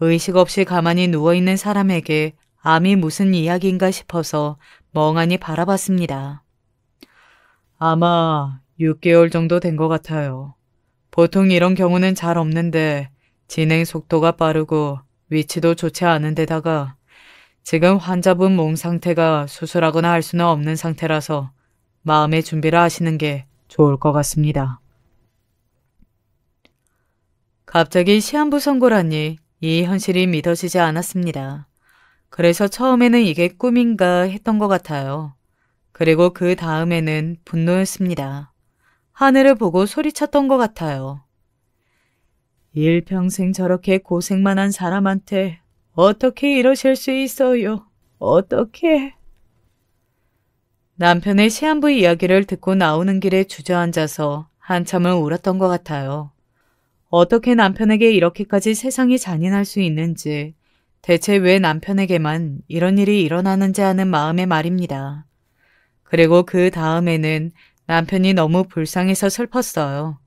의식 없이 가만히 누워있는 사람에게 암이 무슨 이야기인가 싶어서 멍하니 바라봤습니다. 아마 6개월 정도 된 것 같아요. 보통 이런 경우는 잘 없는데 진행 속도가 빠르고 위치도 좋지 않은 데다가 지금 환자분 몸 상태가 수술하거나 할 수는 없는 상태라서 마음의 준비를 하시는 게 좋을 것 같습니다. 갑자기 시한부 선고라니 이 현실이 믿어지지 않았습니다. 그래서 처음에는 이게 꿈인가 했던 것 같아요. 그리고 그 다음에는 분노였습니다. 하늘을 보고 소리쳤던 것 같아요. 일평생 저렇게 고생만 한 사람한테 어떻게 이러실 수 있어요? 어떻게? 남편의 시한부 이야기를 듣고 나오는 길에 주저앉아서 한참을 울었던 것 같아요. 어떻게 남편에게 이렇게까지 세상이 잔인할 수 있는지, 대체 왜 남편에게만 이런 일이 일어나는지 하는 마음의 말입니다. 그리고 그 다음에는 남편이 너무 불쌍해서 슬펐어요.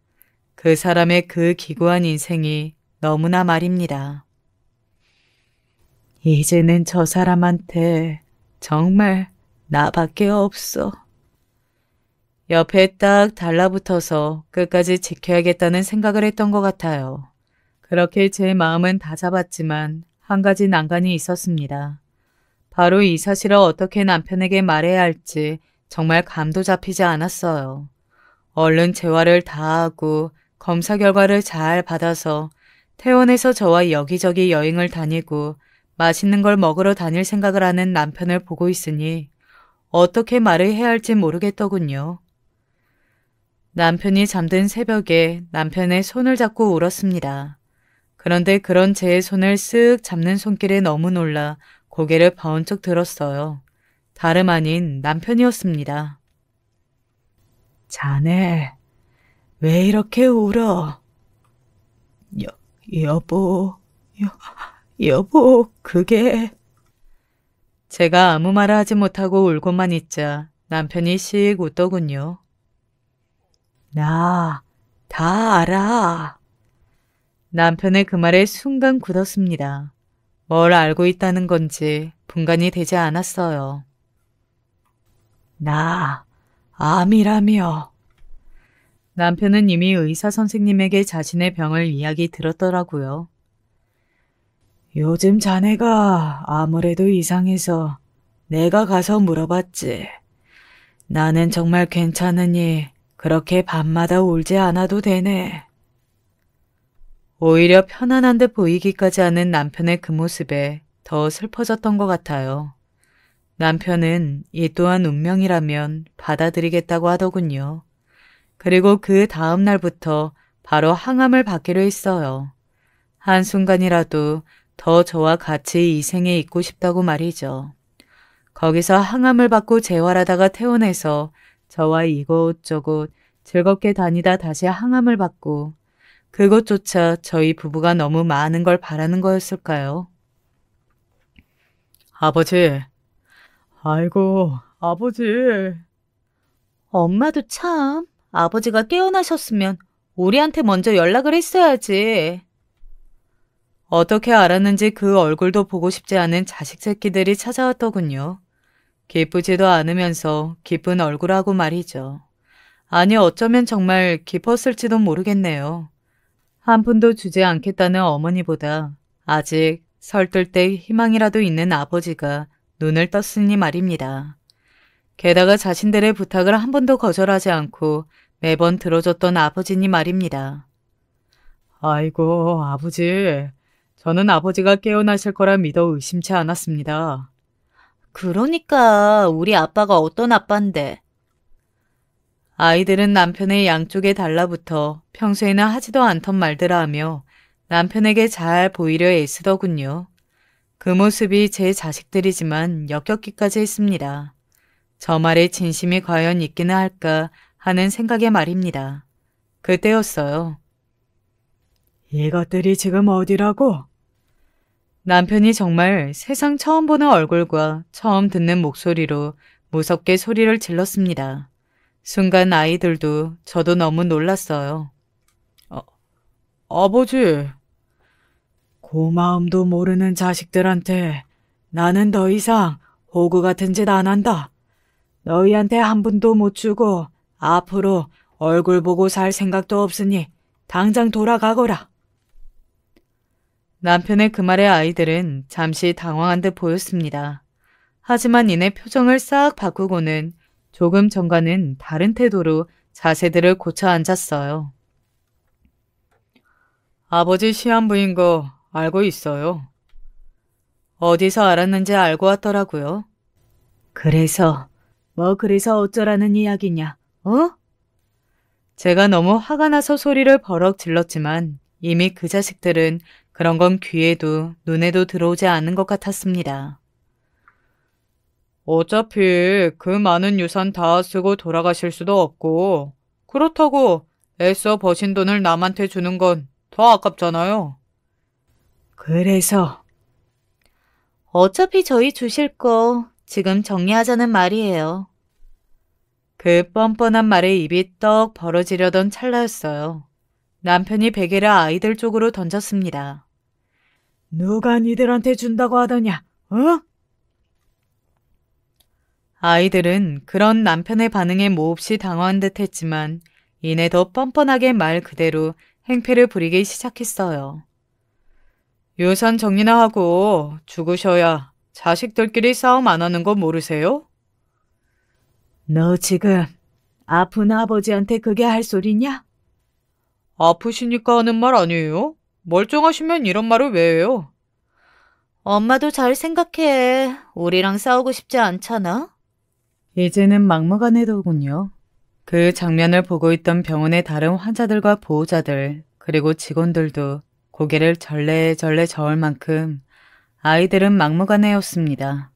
그 사람의 그 기구한 인생이 너무나 말입니다. 이제는 저 사람한테 정말 나밖에 없어. 옆에 딱 달라붙어서 끝까지 지켜야겠다는 생각을 했던 것 같아요. 그렇게 제 마음은 다잡았지만 한 가지 난관이 있었습니다. 바로 이 사실을 어떻게 남편에게 말해야 할지 정말 감도 잡히지 않았어요. 얼른 재활을 다 하고 검사 결과를 잘 받아서 퇴원해서 저와 여기저기 여행을 다니고 맛있는 걸 먹으러 다닐 생각을 하는 남편을 보고 있으니 어떻게 말을 해야 할지 모르겠더군요. 남편이 잠든 새벽에 남편의 손을 잡고 울었습니다. 그런데 그런 제 손을 쓱 잡는 손길에 너무 놀라 고개를 번쩍 들었어요. 다름 아닌 남편이었습니다. 자네, 왜 이렇게 울어? 여보, 여보, 그게... 제가 아무 말을 하지 못하고 울고만 있자 남편이 씩 웃더군요. 나 다 알아. 남편의 그 말에 순간 굳었습니다. 뭘 알고 있다는 건지 분간이 되지 않았어요. 나 암이라며. 남편은 이미 의사 선생님에게 자신의 병을 이야기 들었더라고요. 요즘 자네가 아무래도 이상해서 내가 가서 물어봤지. 나는 정말 괜찮으니 그렇게 밤마다 울지 않아도 되네. 오히려 편안한 듯 보이기까지 하는 남편의 그 모습에 더 슬퍼졌던 것 같아요. 남편은 이 또한 운명이라면 받아들이겠다고 하더군요. 그리고 그 다음 날부터 바로 항암을 받기로 했어요. 한순간이라도 더 저와 같이 이 생에 있고 싶다고 말이죠. 거기서 항암을 받고 재활하다가 퇴원해서 저와 이곳저곳 즐겁게 다니다 다시 항암을 받고 그것조차 저희 부부가 너무 많은 걸 바라는 거였을까요? 아버지. 아이고, 아버지. 엄마도 참, 아버지가 깨어나셨으면 우리한테 먼저 연락을 했어야지. 어떻게 알았는지 그 얼굴도 보고 싶지 않은 자식 새끼들이 찾아왔더군요. 기쁘지도 않으면서 기쁜 얼굴하고 말이죠. 아니 어쩌면 정말 기뻤을지도 모르겠네요. 한 푼도 주지 않겠다는 어머니보다 아직 설뜰 때 희망이라도 있는 아버지가 눈을 떴으니 말입니다. 게다가 자신들의 부탁을 한 번도 거절하지 않고 매번 들어줬던 아버지니 말입니다. 아이고 아버지, 저는 아버지가 깨어나실 거라 믿어 의심치 않았습니다. 그러니까 우리 아빠가 어떤 아빠인데. 아이들은 남편의 양쪽에 달라붙어 평소에는 하지도 않던 말들을 하며 남편에게 잘 보이려 애쓰더군요. 그 모습이 제 자식들이지만 역겹기까지 했습니다. 저 말에 진심이 과연 있기는 할까 하는 생각에 말입니다. 그때였어요. 이것들이 지금 어디라고? 남편이 정말 세상 처음 보는 얼굴과 처음 듣는 목소리로 무섭게 소리를 질렀습니다. 순간 아이들도 저도 너무 놀랐어요. 아버지. 고마움도 모르는 자식들한테 나는 더 이상 호구 같은 짓 안 한다. 너희한테 한 푼도 못 주고 앞으로 얼굴 보고 살 생각도 없으니 당장 돌아가거라. 남편의 그 말에 아이들은 잠시 당황한 듯 보였습니다. 하지만 이내 표정을 싹 바꾸고는 조금 전과는 다른 태도로 자세들을 고쳐 앉았어요. 아버지 시한부인 거 알고 있어요. 어디서 알았는지 알고 왔더라고요. 그래서 어쩌라는 이야기냐, 어? 제가 너무 화가 나서 소리를 버럭 질렀지만 이미 그 자식들은 그런 건 귀에도 눈에도 들어오지 않는 것 같았습니다. 어차피 그 많은 유산 다 쓰고 돌아가실 수도 없고 그렇다고 애써 버신 돈을 남한테 주는 건 더 아깝잖아요. 그래서 어차피 저희 주실 거 지금 정리하자는 말이에요. 그 뻔뻔한 말에 입이 떡 벌어지려던 찰나였어요. 남편이 베개를 아이들 쪽으로 던졌습니다. 누가 니들한테 준다고 하더냐, 어? 아이들은 그런 남편의 반응에 몹시 당황한 듯 했지만 이내 더 뻔뻔하게 말 그대로 행패를 부리기 시작했어요. 유산 정리나 하고 죽으셔야 자식들끼리 싸움 안 하는 거 모르세요? 너 지금 아픈 아버지한테 그게 할 소리냐? 아프시니까 하는 말 아니에요? 멀쩡하시면 이런 말을 왜 해요? 엄마도 잘 생각해. 우리랑 싸우고 싶지 않잖아? 이제는 막무가내더군요. 그 장면을 보고 있던 병원의 다른 환자들과 보호자들 그리고 직원들도 고개를 절레절레 저을 만큼 아이들은 막무가내였습니다.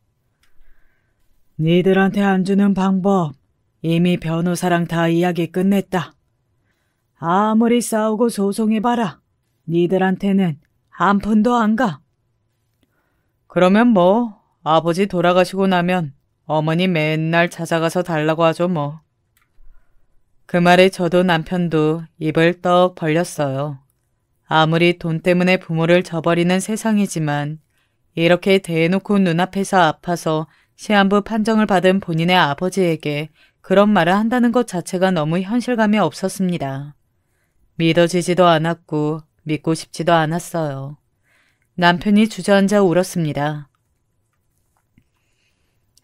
니들한테 안 주는 방법 이미 변호사랑 다 이야기 끝냈다. 아무리 싸우고 소송해봐라. 니들한테는 한 푼도 안 가. 그러면 뭐 아버지 돌아가시고 나면 어머니 맨날 찾아가서 달라고 하죠 뭐. 그 말에 저도 남편도 입을 떡 벌렸어요. 아무리 돈 때문에 부모를 저버리는 세상이지만 이렇게 대놓고 눈앞에서 아파서 시한부 판정을 받은 본인의 아버지에게 그런 말을 한다는 것 자체가 너무 현실감이 없었습니다. 믿어지지도 않았고 믿고 싶지도 않았어요. 남편이 주저앉아 울었습니다.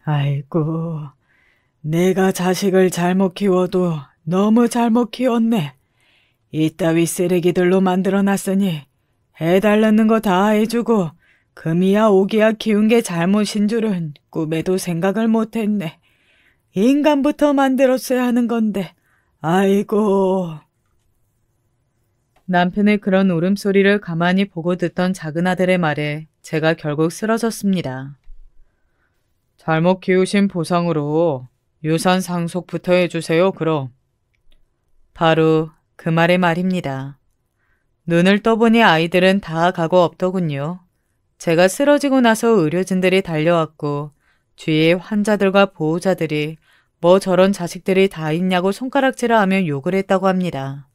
아이고, 내가 자식을 잘못 키워도 너무 잘못 키웠네. 이따위 쓰레기들로 만들어놨으니 해달라는 거 다 해주고 금이야 오기야 키운 게 잘못인 줄은 꿈에도 생각을 못했네. 인간부터 만들었어야 하는 건데, 아이고. 남편의 그런 울음소리를 가만히 보고 듣던 작은 아들의 말에 제가 결국 쓰러졌습니다. 잘못 키우신 보상으로 유산 상속부터 해주세요, 그럼. 바로 그 말의 말입니다. 눈을 떠보니 아이들은 다 가고 없더군요. 제가 쓰러지고 나서 의료진들이 달려왔고 주위의 환자들과 보호자들이 뭐 저런 자식들이 다 있냐고 손가락질을 하며 욕을 했다고 합니다.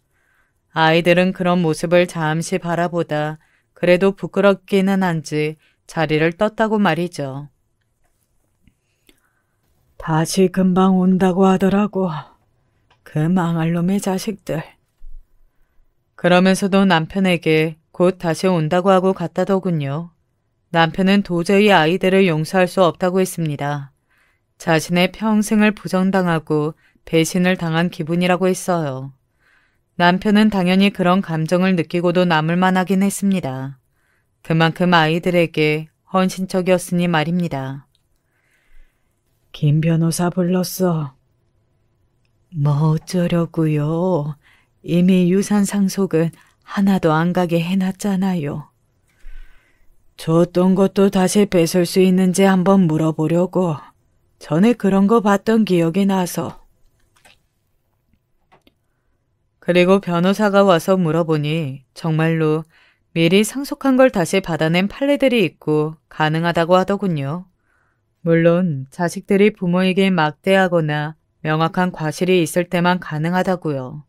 아이들은 그런 모습을 잠시 바라보다 그래도 부끄럽기는 한지 자리를 떴다고 말이죠. 다시 금방 온다고 하더라고. 그 망할 놈의 자식들. 그러면서도 남편에게 곧 다시 온다고 하고 갔다더군요. 남편은 도저히 아이들을 용서할 수 없다고 했습니다. 자신의 평생을 부정당하고 배신을 당한 기분이라고 했어요. 남편은 당연히 그런 감정을 느끼고도 남을 만하긴 했습니다. 그만큼 아이들에게 헌신적이었으니 말입니다. 김 변호사 불렀어. 뭐 어쩌려고요. 이미 유산 상속은 하나도 안 가게 해놨잖아요. 줬던 것도 다시 뺏을 수 있는지 한번 물어보려고. 전에 그런 거 봤던 기억이 나서. 그리고 변호사가 와서 물어보니 정말로 미리 상속한 걸 다시 받아낸 판례들이 있고 가능하다고 하더군요. 물론 자식들이 부모에게 막대하거나 명확한 과실이 있을 때만 가능하다고요.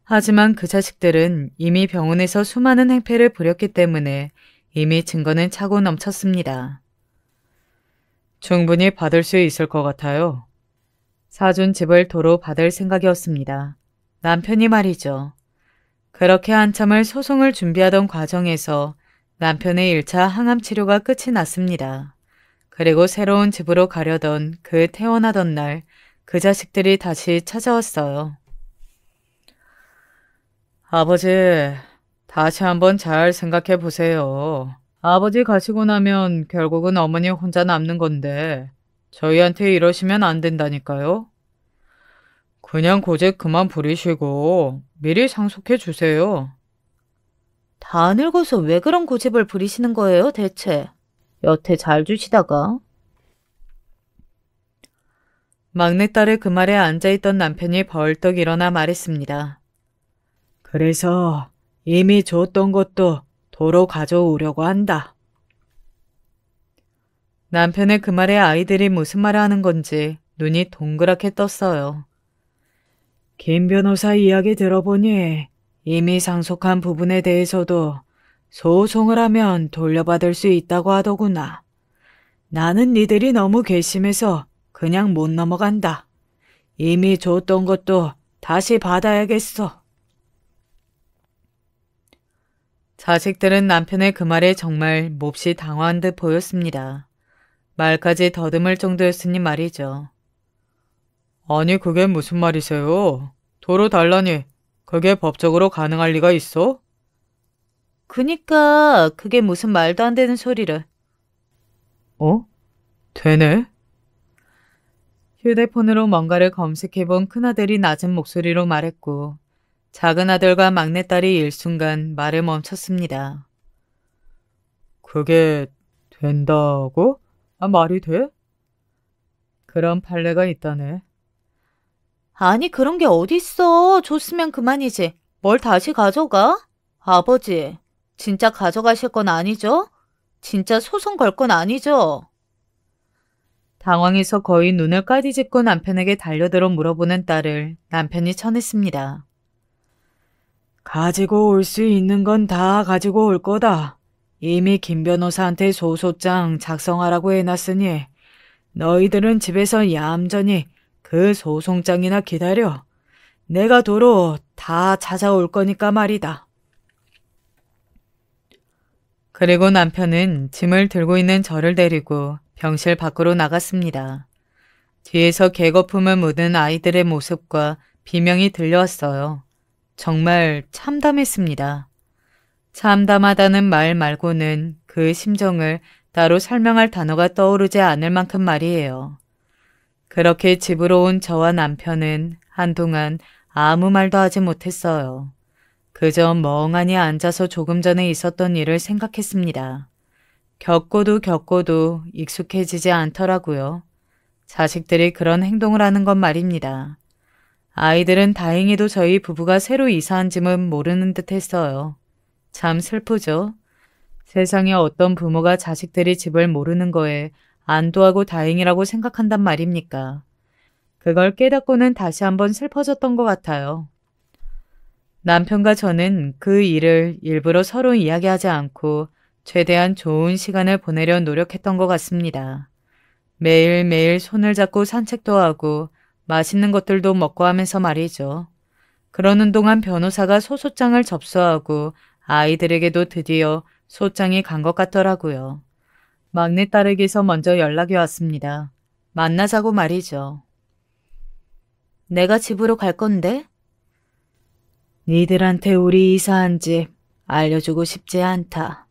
하지만 그 자식들은 이미 병원에서 수많은 행패를 부렸기 때문에 이미 증거는 차고 넘쳤습니다. 충분히 받을 수 있을 것 같아요. 사준 집을 도로 받을 생각이었습니다. 남편이 말이죠. 그렇게 한참을 소송을 준비하던 과정에서 남편의 1차 항암 치료가 끝이 났습니다. 그리고 새로운 집으로 가려던 그 퇴원하던 날 그 자식들이 다시 찾아왔어요. 아버지, 다시 한번 잘 생각해 보세요. 아버지 가시고 나면 결국은 어머니 혼자 남는 건데 저희한테 이러시면 안 된다니까요. 그냥 고집 그만 부리시고 미리 상속해 주세요. 다 늙어서 왜 그런 고집을 부리시는 거예요, 대체? 여태 잘 주시다가. 막내딸의 그 말에 앉아있던 남편이 벌떡 일어나 말했습니다. 그래서 이미 줬던 것도 도로 가져오려고 한다. 남편의 그 말에 아이들이 무슨 말을 하는 건지 눈이 동그랗게 떴어요. 김 변호사 이야기 들어보니 이미 상속한 부분에 대해서도 소송을 하면 돌려받을 수 있다고 하더구나. 나는 니들이 너무 괘씸해서 그냥 못 넘어간다. 이미 줬던 것도 다시 받아야겠어. 자식들은 남편의 그 말에 정말 몹시 당황한 듯 보였습니다. 말까지 더듬을 정도였으니 말이죠. 아니 그게 무슨 말이세요? 도로 달라니 그게 법적으로 가능할 리가 있어? 그니까 그게 무슨 말도 안 되는 소리를. 어? 되네? 휴대폰으로 뭔가를 검색해본 큰아들이 낮은 목소리로 말했고 작은 아들과 막내딸이 일순간 말을 멈췄습니다. 그게 된다고? 아, 말이 돼? 그런 판례가 있다네. 아니 그런 게 어딨어. 줬으면 그만이지. 뭘 다시 가져가? 아버지, 진짜 가져가실 건 아니죠? 진짜 소송 걸 건 아니죠? 당황해서 거의 눈을 까디집고 남편에게 달려들어 물어보는 딸을 남편이 쳐냈습니다. 가지고 올 수 있는 건 다 가지고 올 거다. 이미 김 변호사한테 소소장 작성하라고 해놨으니 너희들은 집에서 얌전히 그 소송장이나 기다려. 내가 도로 다 찾아올 거니까 말이다. 그리고 남편은 짐을 들고 있는 저를 데리고 병실 밖으로 나갔습니다. 뒤에서 개거품을 묻은 아이들의 모습과 비명이 들려왔어요. 정말 참담했습니다. 참담하다는 말 말고는 그 심정을 따로 설명할 단어가 떠오르지 않을 만큼 말이에요. 그렇게 집으로 온 저와 남편은 한동안 아무 말도 하지 못했어요. 그저 멍하니 앉아서 조금 전에 있었던 일을 생각했습니다. 겪고도 익숙해지지 않더라고요. 자식들이 그런 행동을 하는 건 말입니다. 아이들은 다행히도 저희 부부가 새로 이사한 집은 모르는 듯 했어요. 참 슬프죠? 세상에 어떤 부모가 자식들이 집을 모르는 거에 안도하고 다행이라고 생각한단 말입니까? 그걸 깨닫고는 다시 한번 슬퍼졌던 것 같아요. 남편과 저는 그 일을 일부러 서로 이야기하지 않고 최대한 좋은 시간을 보내려 노력했던 것 같습니다. 매일매일 손을 잡고 산책도 하고 맛있는 것들도 먹고 하면서 말이죠. 그러는 동안 변호사가 소소장을 접수하고 아이들에게도 드디어 소장이 간 것 같더라고요. 막내딸에게서 먼저 연락이 왔습니다. 만나자고 말이죠. 내가 집으로 갈 건데? 니들한테 우리 이사한 집 알려주고 싶지 않다.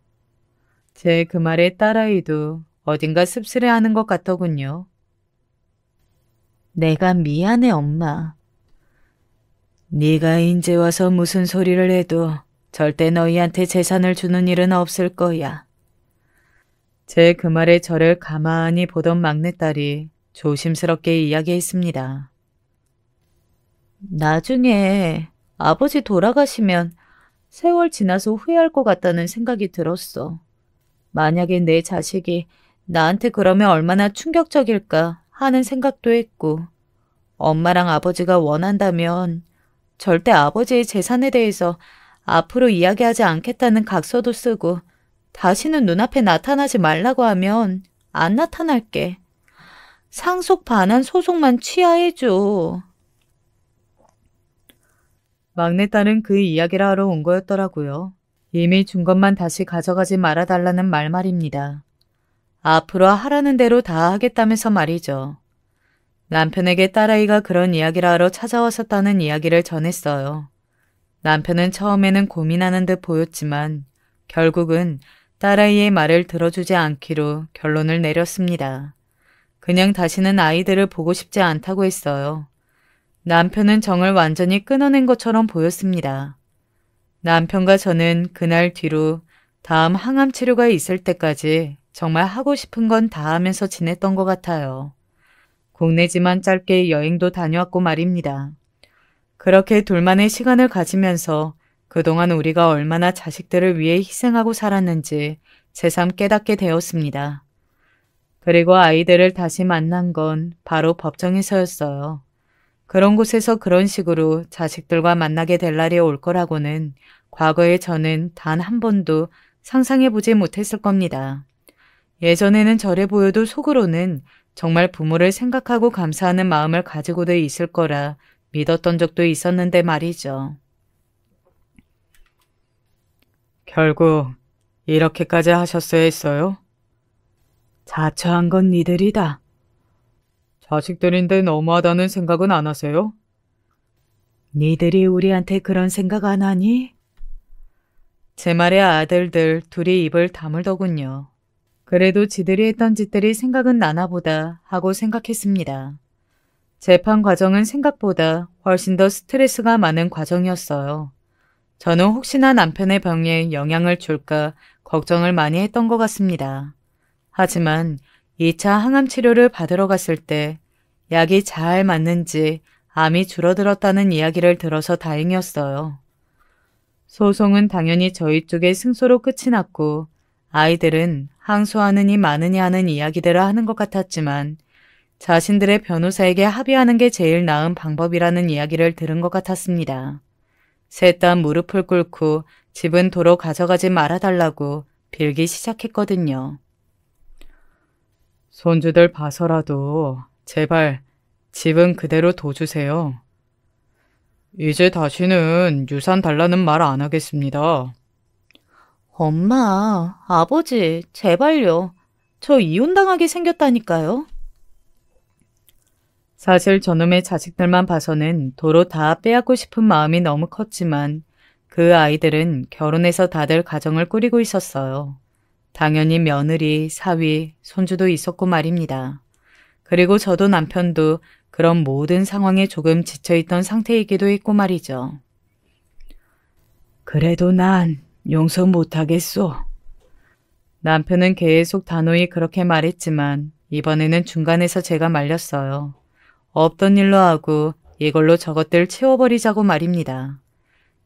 제 그 말에 딸아이도 어딘가 씁쓸해하는 것 같더군요. 내가 미안해, 엄마. 네가 인제 와서 무슨 소리를 해도 절대 너희한테 재산을 주는 일은 없을 거야. 제 그 말에 저를 가만히 보던 막내딸이 조심스럽게 이야기했습니다. 나중에 아버지 돌아가시면 세월 지나서 후회할 것 같다는 생각이 들었어. 만약에 내 자식이 나한테 그러면 얼마나 충격적일까 하는 생각도 했고, 엄마랑 아버지가 원한다면 절대 아버지의 재산에 대해서 앞으로 이야기하지 않겠다는 각서도 쓰고 다시는 눈앞에 나타나지 말라고 하면 안 나타날게. 상속 반환 소송만 취하해줘. 막내딸은 그 이야기를 하러 온 거였더라고요. 이미 준 것만 다시 가져가지 말아달라는 말입니다. 앞으로 하라는 대로 다 하겠다면서 말이죠. 남편에게 딸아이가 그런 이야기를 하러 찾아왔었다는 이야기를 전했어요. 남편은 처음에는 고민하는 듯 보였지만 결국은 딸아이의 말을 들어주지 않기로 결론을 내렸습니다. 그냥 다시는 아이들을 보고 싶지 않다고 했어요. 남편은 정을 완전히 끊어낸 것처럼 보였습니다. 남편과 저는 그날 뒤로 다음 항암 치료가 있을 때까지 정말 하고 싶은 건 다 하면서 지냈던 것 같아요. 국내지만 짧게 여행도 다녀왔고 말입니다. 그렇게 둘만의 시간을 가지면서 그동안 우리가 얼마나 자식들을 위해 희생하고 살았는지 새삼 깨닫게 되었습니다. 그리고 아이들을 다시 만난 건 바로 법정에서였어요. 그런 곳에서 그런 식으로 자식들과 만나게 될 날이 올 거라고는 과거에 저는 단 한 번도 상상해보지 못했을 겁니다. 예전에는 저래 보여도 속으로는 정말 부모를 생각하고 감사하는 마음을 가지고도 있을 거라 믿었던 적도 있었는데 말이죠. 결국 이렇게까지 하셨어야 했어요? 자처한 건 니들이다. 자식들인데 너무하다는 생각은 안 하세요? 니들이 우리한테 그런 생각 안 하니? 제 말에 아들들 둘이 입을 다물더군요. 그래도 지들이 했던 짓들이 생각은 나나보다 하고 생각했습니다. 재판 과정은 생각보다 훨씬 더 스트레스가 많은 과정이었어요. 저는 혹시나 남편의 병에 영향을 줄까 걱정을 많이 했던 것 같습니다. 하지만 2차 항암 치료를 받으러 갔을 때 약이 잘 맞는지 암이 줄어들었다는 이야기를 들어서 다행이었어요. 소송은 당연히 저희 쪽의 승소로 끝이 났고 아이들은 항소하느니 마느니 하는 이야기들을 하는 것 같았지만 자신들의 변호사에게 합의하는 게 제일 나은 방법이라는 이야기를 들은 것 같았습니다. 셋 다 무릎을 꿇고 집은 도로 가져가지 말아달라고 빌기 시작했거든요. 손주들 봐서라도 제발 집은 그대로 둬주세요. 이제 다시는 유산 달라는 말 안 하겠습니다. 엄마, 아버지, 제발요. 저 이혼당하게 생겼다니까요. 사실 저놈의 자식들만 봐서는 도로 다 빼앗고 싶은 마음이 너무 컸지만 그 아이들은 결혼해서 다들 가정을 꾸리고 있었어요. 당연히 며느리, 사위, 손주도 있었고 말입니다. 그리고 저도 남편도 그런 모든 상황에 조금 지쳐있던 상태이기도 했고 말이죠. 그래도 난 용서 못하겠소. 남편은 계속 단호히 그렇게 말했지만 이번에는 중간에서 제가 말렸어요. 없던 일로 하고 이걸로 저것들 치워버리자고 말입니다.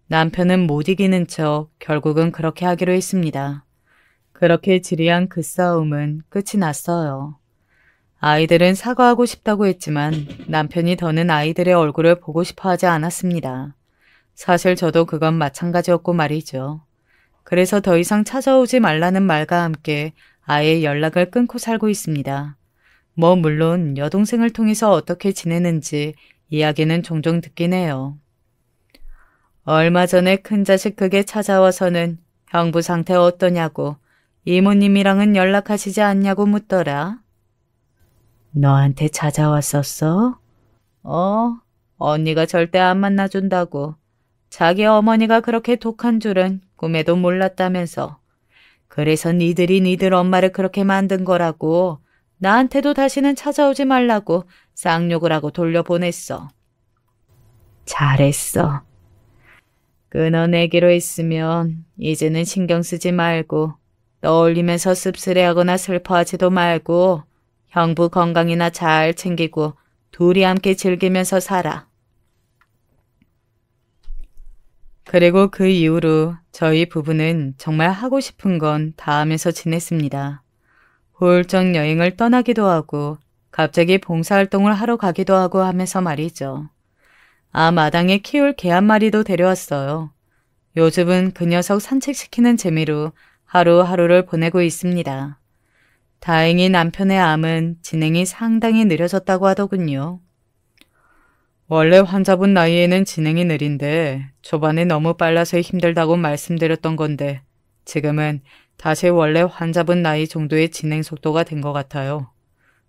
남편은 못 이기는 척 결국은 그렇게 하기로 했습니다. 그렇게 지리한 그 싸움은 끝이 났어요. 아이들은 사과하고 싶다고 했지만 남편이 더는 아이들의 얼굴을 보고 싶어 하지 않았습니다. 사실 저도 그건 마찬가지였고 말이죠. 그래서 더 이상 찾아오지 말라는 말과 함께 아예 연락을 끊고 살고 있습니다. 물론 여동생을 통해서 어떻게 지내는지 이야기는 종종 듣긴 해요. 얼마 전에 큰자식 그게 찾아와서는 형부 상태 어떠냐고 이모님이랑은 연락하시지 않냐고 묻더라. 너한테 찾아왔었어? 언니가 절대 안 만나준다고. 자기 어머니가 그렇게 독한 줄은 꿈에도 몰랐다면서. 그래서 니들 엄마를 그렇게 만든 거라고. 나한테도 다시는 찾아오지 말라고 쌍욕을 하고 돌려보냈어. 잘했어. 끊어내기로 했으면 이제는 신경 쓰지 말고 떠올리면서 씁쓸해하거나 슬퍼하지도 말고 형부 건강이나 잘 챙기고 둘이 함께 즐기면서 살아. 그리고 그 이후로 저희 부부는 정말 하고 싶은 건 다 하면서 지냈습니다. 훌쩍 여행을 떠나기도 하고 갑자기 봉사활동을 하러 가기도 하고 하면서 말이죠. 마당에 키울 개 한 마리도 데려왔어요. 요즘은 그 녀석 산책시키는 재미로 하루하루를 보내고 있습니다. 다행히 남편의 암은 진행이 상당히 느려졌다고 하더군요. 원래 환자분 나이에는 진행이 느린데 초반에 너무 빨라서 힘들다고 말씀드렸던 건데 지금은 다시 원래 환자분 나이 정도의 진행 속도가 된 것 같아요.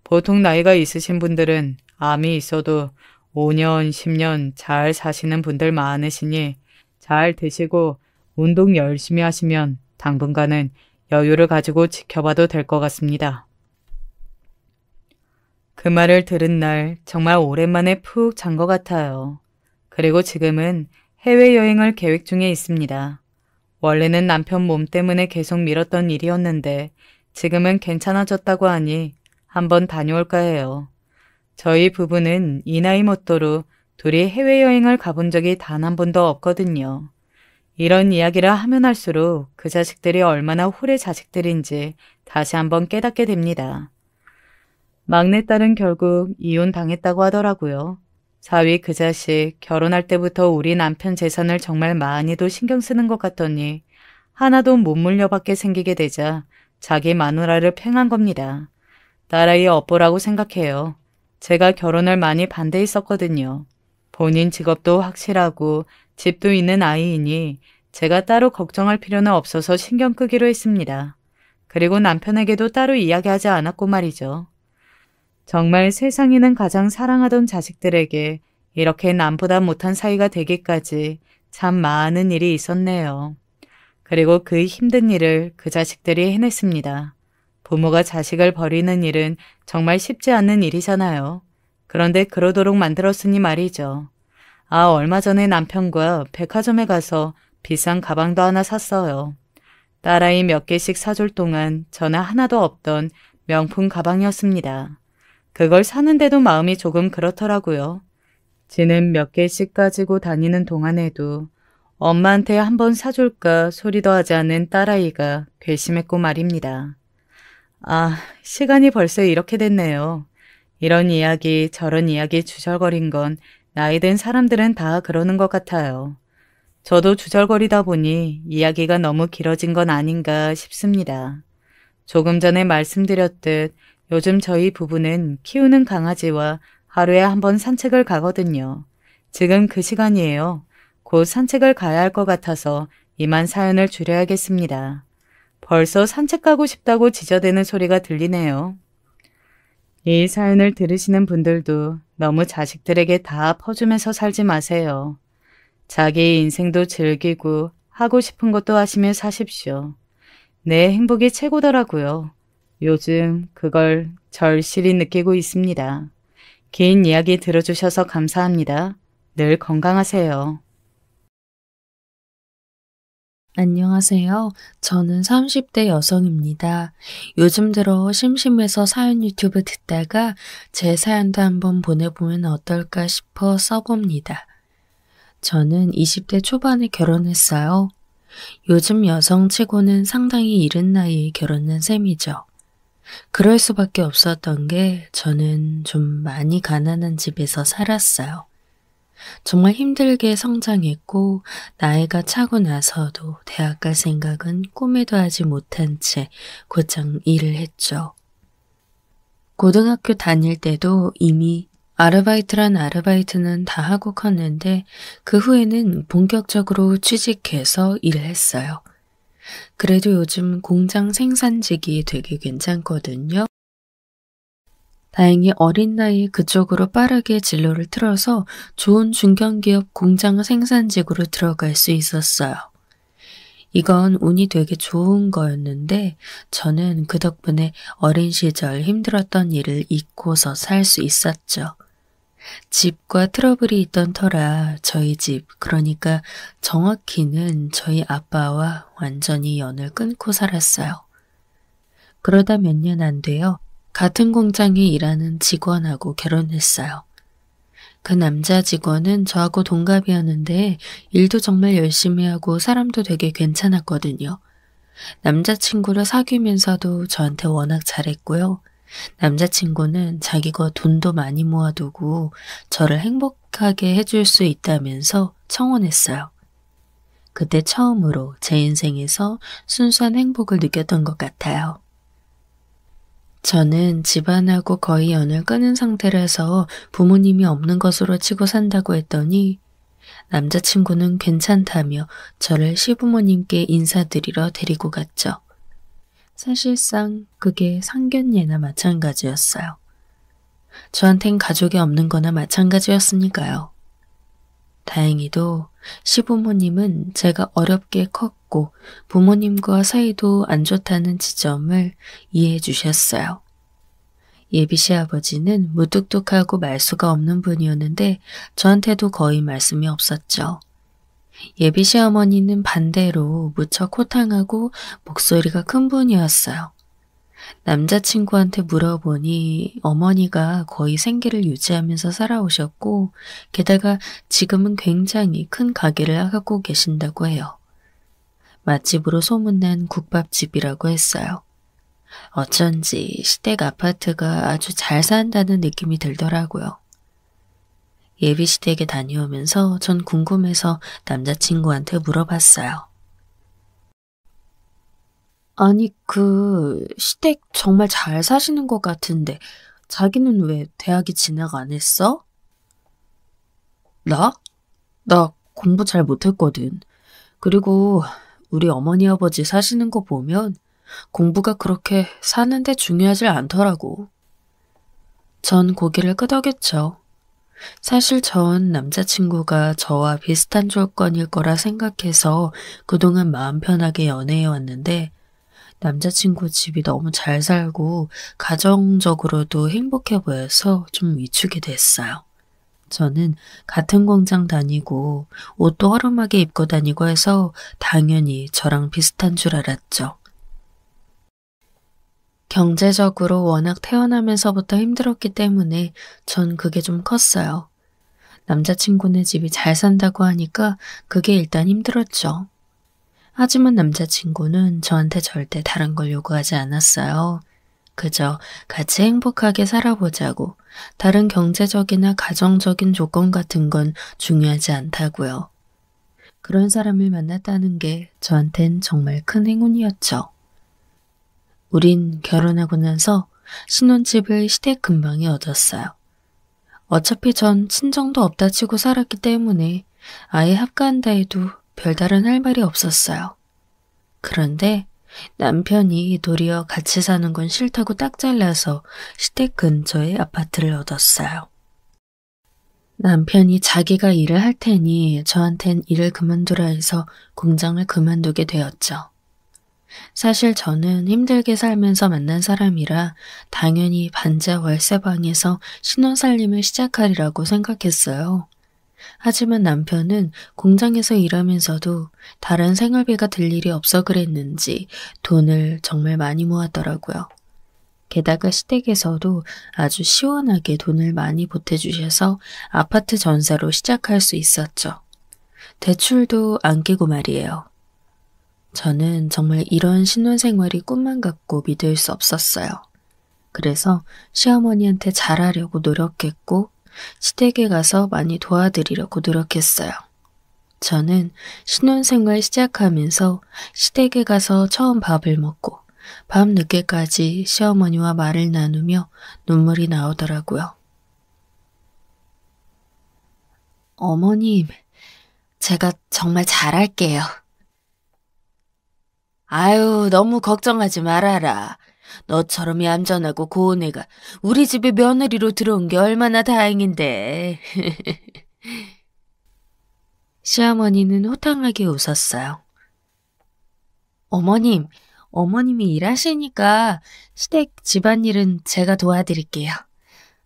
보통 나이가 있으신 분들은 암이 있어도 5년, 10년 잘 사시는 분들 많으시니 잘 드시고 운동 열심히 하시면 당분간은 여유를 가지고 지켜봐도 될 것 같습니다. 그 말을 들은 날 정말 오랜만에 푹 잔 것 같아요. 그리고 지금은 해외여행을 계획 중에 있습니다. 원래는 남편 몸 때문에 계속 미뤘던 일이었는데 지금은 괜찮아졌다고 하니 한번 다녀올까 해요. 저희 부부는 이 나이 못도로 둘이 해외여행을 가본 적이 단 한 번도 없거든요. 이런 이야기를 하면 할수록 그 자식들이 얼마나 홀의 자식들인지 다시 한번 깨닫게 됩니다. 막내딸은 결국 이혼당했다고 하더라고요. 사위 그 자식 결혼할 때부터 우리 남편 재산을 정말 많이도 신경 쓰는 것 같더니 하나도 못 물려받게 생기게 되자 자기 마누라를 팽한 겁니다. 딸아이 업보라고 생각해요. 제가 결혼을 많이 반대했었거든요. 본인 직업도 확실하고 집도 있는 아이이니 제가 따로 걱정할 필요는 없어서 신경 끄기로 했습니다. 그리고 남편에게도 따로 이야기하지 않았고 말이죠. 정말 세상에는 가장 사랑하던 자식들에게 이렇게 남보다 못한 사이가 되기까지 참 많은 일이 있었네요. 그리고 그 힘든 일을 그 자식들이 해냈습니다. 부모가 자식을 버리는 일은 정말 쉽지 않는 일이잖아요. 그런데 그러도록 만들었으니 말이죠. 얼마 전에 남편과 백화점에 가서 비싼 가방도 하나 샀어요. 딸아이 몇 개씩 사줄 동안 저는 하나도 없던 명품 가방이었습니다. 그걸 사는데도 마음이 조금 그렇더라고요. 지는 몇 개씩 가지고 다니는 동안에도 엄마한테 한번 사줄까 소리도 하지 않는 딸아이가 괘씸했고 말입니다. 시간이 벌써 이렇게 됐네요. 이런 이야기 저런 이야기 주절거린 건 나이 든 사람들은 다 그러는 것 같아요. 저도 주절거리다 보니 이야기가 너무 길어진 건 아닌가 싶습니다. 조금 전에 말씀드렸듯 요즘 저희 부부는 키우는 강아지와 하루에 한 번 산책을 가거든요. 지금 그 시간이에요. 곧 산책을 가야 할 것 같아서 이만 사연을 줄여야겠습니다. 벌써 산책 가고 싶다고 지저대는 소리가 들리네요. 이 사연을 들으시는 분들도 너무 자식들에게 다 퍼주면서 살지 마세요. 자기 인생도 즐기고 하고 싶은 것도 하시며 사십시오. 내 행복이 최고더라고요. 요즘 그걸 절실히 느끼고 있습니다. 긴 이야기 들어주셔서 감사합니다. 늘 건강하세요. 안녕하세요. 저는 30대 여성입니다. 요즘 들어 심심해서 사연 유튜브 듣다가 제 사연도 한번 보내보면 어떨까 싶어 써봅니다. 저는 20대 초반에 결혼했어요. 요즘 여성치고는 상당히 이른 나이에 결혼한 셈이죠. 그럴 수밖에 없었던 게 저는 좀 많이 가난한 집에서 살았어요. 정말 힘들게 성장했고 나이가 차고 나서도 대학 갈 생각은 꿈에도 하지 못한 채 곧장 일을 했죠. 고등학교 다닐 때도 이미 아르바이트란 아르바이트는 다 하고 컸는데 그 후에는 본격적으로 취직해서 일을 했어요. 그래도 요즘 공장 생산직이 되게 괜찮거든요. 다행히 어린 나이에 그쪽으로 빠르게 진로를 틀어서 좋은 중견기업 공장 생산직으로 들어갈 수 있었어요. 이건 운이 되게 좋은 거였는데 저는 그 덕분에 어린 시절 힘들었던 일을 잊고서 살 수 있었죠. 집과 트러블이 있던 터라 저희 집, 그러니까 정확히는 저희 아빠와 완전히 연을 끊고 살았어요. 그러다 몇 년 안 돼요. 같은 공장에 일하는 직원하고 결혼했어요. 그 남자 직원은 저하고 동갑이었는데 일도 정말 열심히 하고 사람도 되게 괜찮았거든요. 남자친구를 사귀면서도 저한테 워낙 잘했고요. 남자친구는 자기가 돈도 많이 모아두고 저를 행복하게 씩씩하게 해줄 수 있다면서 청혼했어요. 그때 처음으로 제 인생에서 순수한 행복을 느꼈던 것 같아요. 저는 집안하고 거의 연을 끊은 상태라서 부모님이 없는 것으로 치고 산다고 했더니 남자친구는 괜찮다며 저를 시부모님께 인사드리러 데리고 갔죠. 사실상 그게 상견례나 마찬가지였어요. 저한텐 가족이 없는 거나 마찬가지였으니까요. 다행히도 시부모님은 제가 어렵게 컸고 부모님과 사이도 안 좋다는 지점을 이해해 주셨어요. 예비 시아버지는 무뚝뚝하고 말수가 없는 분이었는데 저한테도 거의 말씀이 없었죠. 예비 시어머니는 반대로 무척 호탕하고 목소리가 큰 분이었어요. 남자친구한테 물어보니 어머니가 거의 생계를 유지하면서 살아오셨고 게다가 지금은 굉장히 큰 가게를 하고 계신다고 해요. 맛집으로 소문난 국밥집이라고 했어요. 어쩐지 시댁 아파트가 아주 잘 산다는 느낌이 들더라고요. 예비 시댁에 다녀오면서 전 궁금해서 남자친구한테 물어봤어요. 아니, 시댁 정말 잘 사시는 것 같은데 자기는 왜 대학에 진학 안 했어? 나? 나 공부 잘 못했거든. 그리고 우리 어머니 아버지 사시는 거 보면 공부가 그렇게 사는데 중요하질 않더라고. 전 고개를 끄덕였죠. 사실 전 남자친구가 저와 비슷한 조건일 거라 생각해서 그동안 마음 편하게 연애해왔는데 남자친구 집이 너무 잘 살고 가정적으로도 행복해 보여서 좀 위축이 됐어요. 저는 같은 공장 다니고 옷도 허름하게 입고 다니고 해서 당연히 저랑 비슷한 줄 알았죠. 경제적으로 워낙 태어나면서부터 힘들었기 때문에 전 그게 좀 컸어요. 남자친구네 집이 잘 산다고 하니까 그게 일단 힘들었죠. 하지만 남자친구는 저한테 절대 다른 걸 요구하지 않았어요. 그저 같이 행복하게 살아보자고 다른 경제적이나 가정적인 조건 같은 건 중요하지 않다고요. 그런 사람을 만났다는 게 저한텐 정말 큰 행운이었죠. 우린 결혼하고 나서 신혼집을 시댁 근방에 얻었어요. 어차피 전 친정도 없다 치고 살았기 때문에 아예 합가한다 해도 별다른 할 말이 없었어요. 그런데 남편이 도리어 같이 사는 건 싫다고 딱 잘라서 시댁 근처에 아파트를 얻었어요. 남편이 자기가 일을 할 테니 저한텐 일을 그만두라 해서 공장을 그만두게 되었죠. 사실 저는 힘들게 살면서 만난 사람이라 당연히 반자 월세방에서 신혼살림을 시작하리라고 생각했어요. 하지만 남편은 공장에서 일하면서도 다른 생활비가 들 일이 없어 그랬는지 돈을 정말 많이 모았더라고요. 게다가 시댁에서도 아주 시원하게 돈을 많이 보태주셔서 아파트 전세로 시작할 수 있었죠. 대출도 안 끼고 말이에요. 저는 정말 이런 신혼생활이 꿈만 같고 믿을 수 없었어요. 그래서 시어머니한테 잘하려고 노력했고 시댁에 가서 많이 도와드리려고 노력했어요. 저는 신혼생활 시작하면서 시댁에 가서 처음 밥을 먹고 밤 늦게까지 시어머니와 말을 나누며 눈물이 나오더라고요. 어머님, 제가 정말 잘할게요. 아유, 너무 걱정하지 말아라. 너처럼 얌전하고 고운 애가 우리 집에 며느리로 들어온 게 얼마나 다행인데. 시어머니는 호탕하게 웃었어요. 어머님, 어머님이 일하시니까 시댁 집안일은 제가 도와드릴게요.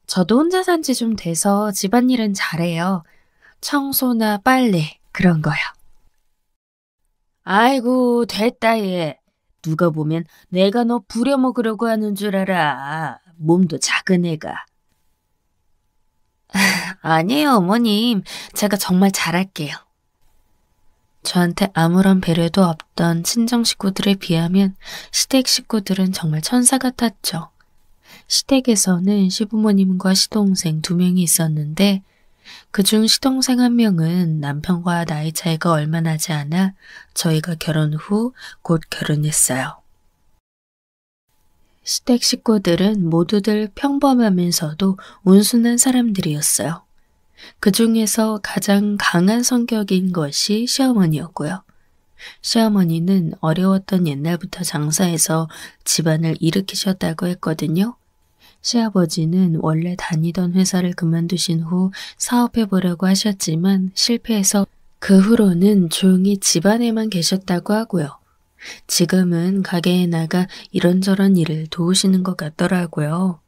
저도 혼자 산 지 좀 돼서 집안일은 잘해요. 청소나 빨래 그런 거요. 아이고, 됐다 얘. 누가 보면 내가 너 부려먹으려고 하는 줄 알아. 몸도 작은 애가. 아니에요, 어머님. 제가 정말 잘할게요. 저한테 아무런 배려도 없던 친정 식구들에 비하면 시댁 식구들은 정말 천사 같았죠. 시댁에서는 시부모님과 시동생 2명이 있었는데 그중 시동생 한 명은 남편과 나이 차이가 얼마 나지 않아 저희가 결혼 후 곧 결혼했어요. 시댁 식구들은 모두들 평범하면서도 온순한 사람들이었어요. 그 중에서 가장 강한 성격인 것이 시어머니였고요. 시어머니는 어려웠던 옛날부터 장사해서 집안을 일으키셨다고 했거든요. 시아버지는 원래 다니던 회사를 그만두신 후 사업해보려고 하셨지만 실패해서 그 후로는 조용히 집안에만 계셨다고 하고요. 지금은 가게에 나가 이런저런 일을 도우시는 것 같더라고요.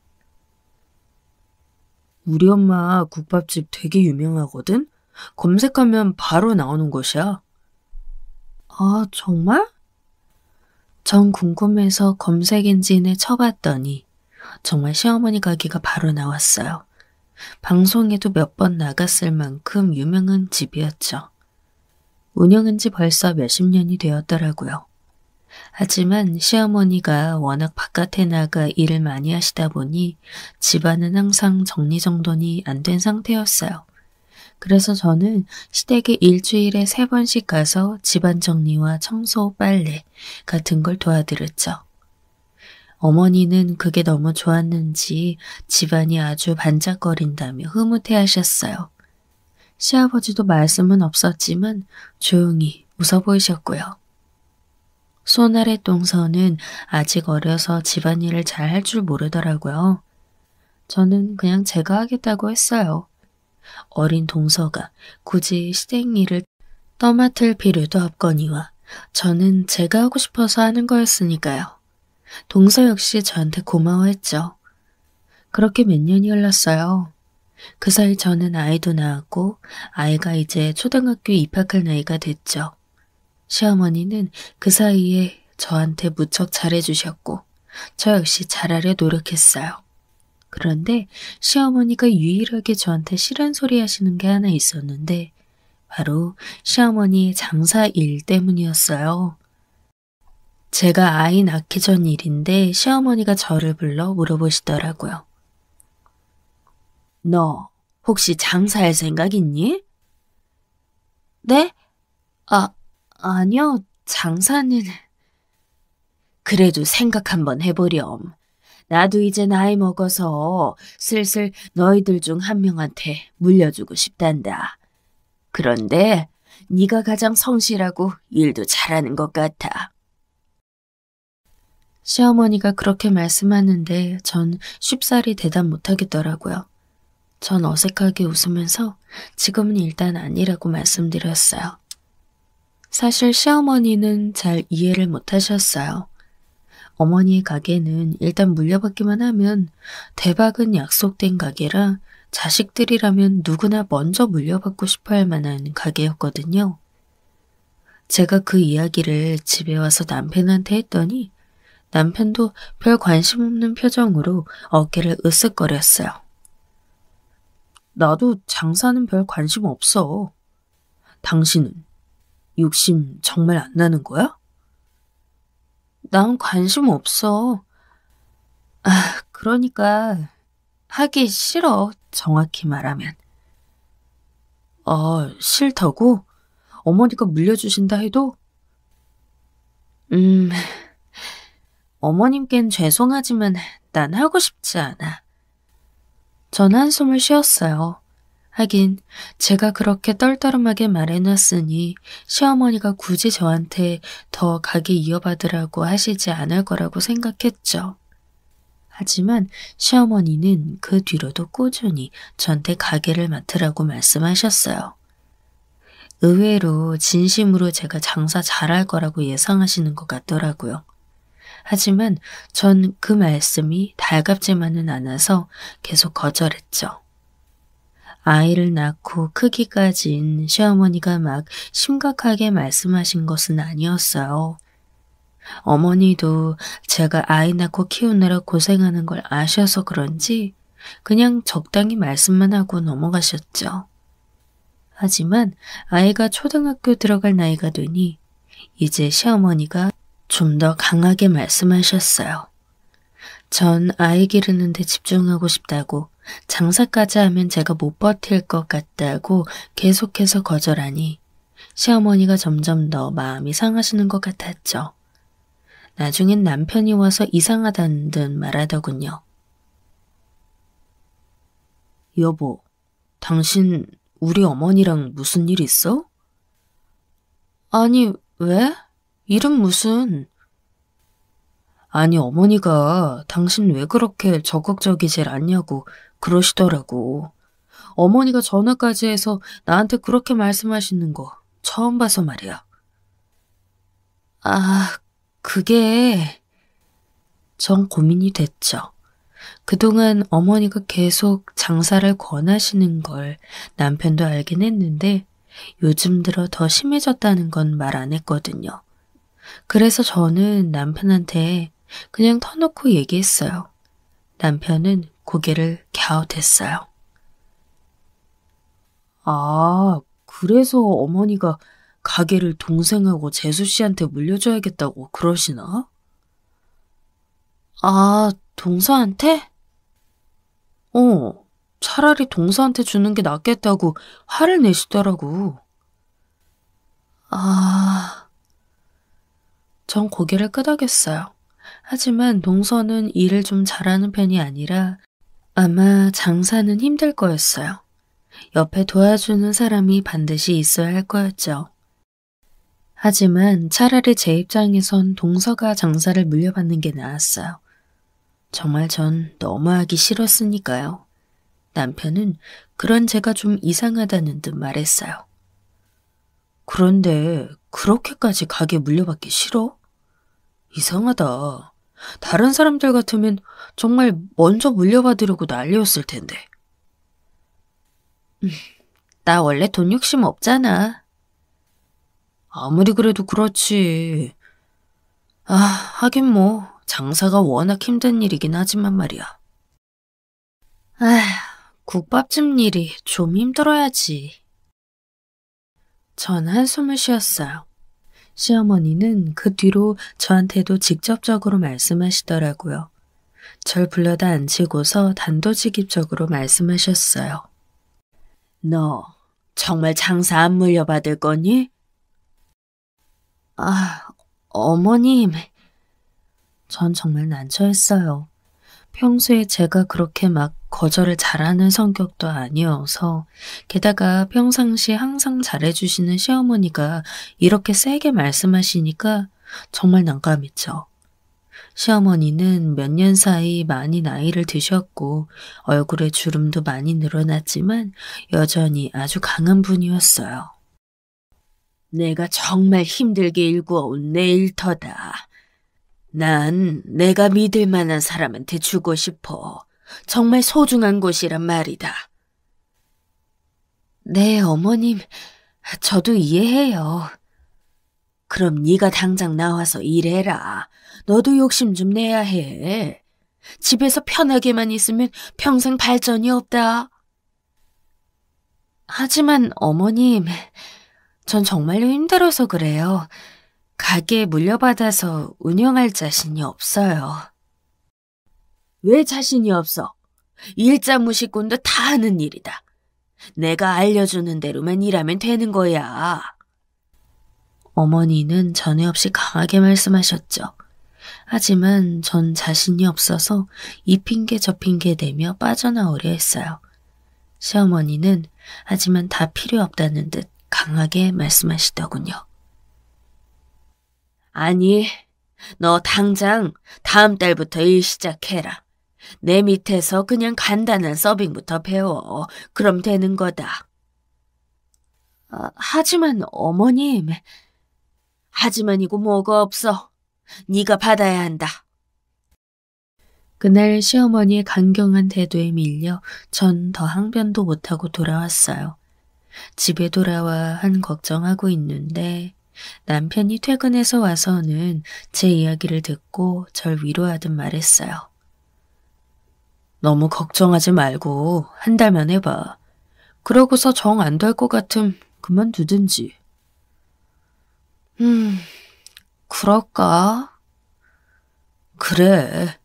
우리 엄마 국밥집 되게 유명하거든? 검색하면 바로 나오는 곳이야. 아, 정말? 전 궁금해서 검색 엔진에 쳐봤더니 정말 시어머니 가게가 바로 나왔어요. 방송에도 몇 번 나갔을 만큼 유명한 집이었죠. 운영한 지 벌써 몇십 년이 되었더라고요. 하지만 시어머니가 워낙 바깥에 나가 일을 많이 하시다 보니 집안은 항상 정리정돈이 안 된 상태였어요. 그래서 저는 시댁에 일주일에 3번씩 가서 집안 정리와 청소, 빨래 같은 걸 도와드렸죠. 어머니는 그게 너무 좋았는지 집안이 아주 반짝거린다며 흐뭇해하셨어요. 시아버지도 말씀은 없었지만 조용히 웃어 보이셨고요. 손아래 동서는 아직 어려서 집안일을 잘 할 줄 모르더라고요. 저는 그냥 제가 하겠다고 했어요. 어린 동서가 굳이 시댁 일을 떠맡을 필요도 없거니와 저는 제가 하고 싶어서 하는 거였으니까요. 동서 역시 저한테 고마워했죠. 그렇게 몇 년이 흘렀어요. 그 사이 저는 아이도 낳았고 아이가 이제 초등학교 입학할 나이가 됐죠. 시어머니는 그 사이에 저한테 무척 잘해주셨고 저 역시 잘하려 노력했어요. 그런데 시어머니가 유일하게 저한테 싫은 소리 하시는 게 하나 있었는데 바로 시어머니의 장사 일 때문이었어요. 제가 아이 낳기 전 일인데 시어머니가 저를 불러 물어보시더라고요. 너 혹시 장사할 생각 있니? 네? 아니요. 장사는... 그래도 생각 한번 해보렴. 나도 이제 나이 먹어서 슬슬 너희들 중 한 명한테 물려주고 싶단다. 그런데 네가 가장 성실하고 일도 잘하는 것 같아. 시어머니가 그렇게 말씀하는데 전 쉽사리 대답 못하겠더라고요. 전 어색하게 웃으면서 지금은 일단 아니라고 말씀드렸어요. 사실 시어머니는 잘 이해를 못하셨어요. 어머니의 가게는 일단 물려받기만 하면 대박은 약속된 가게라 자식들이라면 누구나 먼저 물려받고 싶어 할 만한 가게였거든요. 제가 그 이야기를 집에 와서 남편한테 했더니 남편도 별 관심 없는 표정으로 어깨를 으쓱거렸어요. 나도 장사는 별 관심 없어. 당신은 욕심 정말 안 나는 거야? 난 관심 없어. 그러니까 하기 싫어, 정확히 말하면. 싫다고? 어머니가 물려주신다 해도? 어머님께는 죄송하지만 난 하고 싶지 않아. 전 한숨을 쉬었어요. 하긴 제가 그렇게 떨떠름하게 말해놨으니 시어머니가 굳이 저한테 더 가게 이어받으라고 하시지 않을 거라고 생각했죠. 하지만 시어머니는 그 뒤로도 꾸준히 저한테 가게를 맡으라고 말씀하셨어요. 의외로 진심으로 제가 장사 잘할 거라고 예상하시는 것 같더라고요. 하지만 전 그 말씀이 달갑지만은 않아서 계속 거절했죠. 아이를 낳고 크기까진 시어머니가 막 심각하게 말씀하신 것은 아니었어요. 어머니도 제가 아이 낳고 키우느라 고생하는 걸 아셔서 그런지 그냥 적당히 말씀만 하고 넘어가셨죠. 하지만 아이가 초등학교 들어갈 나이가 되니 이제 시어머니가 좀 더 강하게 말씀하셨어요. 전 아이 기르는 데 집중하고 싶다고 장사까지 하면 제가 못 버틸 것 같다고 계속해서 거절하니 시어머니가 점점 더 마음이 상하시는 것 같았죠. 나중엔 남편이 와서 이상하다는 듯 말하더군요. 여보, 당신 우리 어머니랑 무슨 일 있어? 아니, 왜? 일은 무슨... 아니, 어머니가 당신 왜 그렇게 적극적이질 않냐고 그러시더라고. 어머니가 전화까지 해서 나한테 그렇게 말씀하시는 거 처음 봐서 말이야. 아, 그게... 전 고민이 됐죠. 그동안 어머니가 계속 장사를 권하시는 걸 남편도 알긴 했는데 요즘 들어 더 심해졌다는 건 말 안 했거든요. 그래서 저는 남편한테 그냥 터놓고 얘기했어요. 남편은 고개를 갸웃했어요. 아, 그래서 어머니가 가게를 동생하고 재수 씨한테 물려줘야겠다고 그러시나? 아, 동서한테? 차라리 동서한테 주는 게 낫겠다고 화를 내시더라고. 전 고개를 끄덕였어요. 하지만 동서는 일을 좀 잘하는 편이 아니라 아마 장사는 힘들 거였어요. 옆에 도와주는 사람이 반드시 있어야 할 거였죠. 하지만 차라리 제 입장에선 동서가 장사를 물려받는 게 나았어요. 정말 전 너무 하기 싫었으니까요. 남편은 그런 제가 좀 이상하다는 듯 말했어요. 그런데 그렇게까지 가게 물려받기 싫어? 이상하다. 다른 사람들 같으면 정말 먼저 물려받으려고 난리였을 텐데. 나 원래 돈 욕심 없잖아. 아무리 그래도 그렇지. 하긴 뭐 장사가 워낙 힘든 일이긴 하지만 말이야. 국밥집 일이 좀 힘들어야지. 전 한숨을 쉬었어요. 시어머니는 그 뒤로 저한테도 직접적으로 말씀하시더라고요. 절 불러다 앉히고서 단도직입적으로 말씀하셨어요. 너 정말 장사 안 물려받을 거니? 어머님. 전 정말 난처했어요. 평소에 제가 그렇게 막 거절을 잘하는 성격도 아니어서 게다가 평상시 항상 잘해주시는 시어머니가 이렇게 세게 말씀하시니까 정말 난감했죠. 시어머니는 몇 년 사이 많이 나이를 드셨고 얼굴에 주름도 많이 늘어났지만 여전히 아주 강한 분이었어요. 내가 정말 힘들게 일구어온 내 일터다. 난 내가 믿을 만한 사람한테 주고 싶어. 정말 소중한 곳이란 말이다. 네, 어머님. 저도 이해해요. 그럼 네가 당장 나와서 일해라. 너도 욕심 좀 내야 해. 집에서 편하게만 있으면 평생 발전이 없다. 하지만 어머님, 전 정말로 힘들어서 그래요. 가게 물려받아서 운영할 자신이 없어요. 왜 자신이 없어? 일자무식꾼도 다 하는 일이다. 내가 알려주는 대로만 일하면 되는 거야. 어머니는 전에 없이 강하게 말씀하셨죠. 하지만 전 자신이 없어서 이 핑계 저 핑계 대며 빠져나오려 했어요. 시어머니는 하지만 다 필요 없다는 듯 강하게 말씀하시더군요. 아니, 너 당장 다음 달부터 일 시작해라. 내 밑에서 그냥 간단한 서빙부터 배워. 그럼 되는 거다. 하지만 어머님. 하지만이고 뭐가 없어. 네가 받아야 한다. 그날 시어머니의 강경한 태도에 밀려 전 더 항변도 못하고 돌아왔어요. 집에 돌아와 한 걱정하고 있는데 남편이 퇴근해서 와서는 제 이야기를 듣고 절 위로하듯 말했어요. 너무 걱정하지 말고 한 달만 해봐. 그러고서 정 안 될 것 같음 그만두든지. 그럴까? 그래.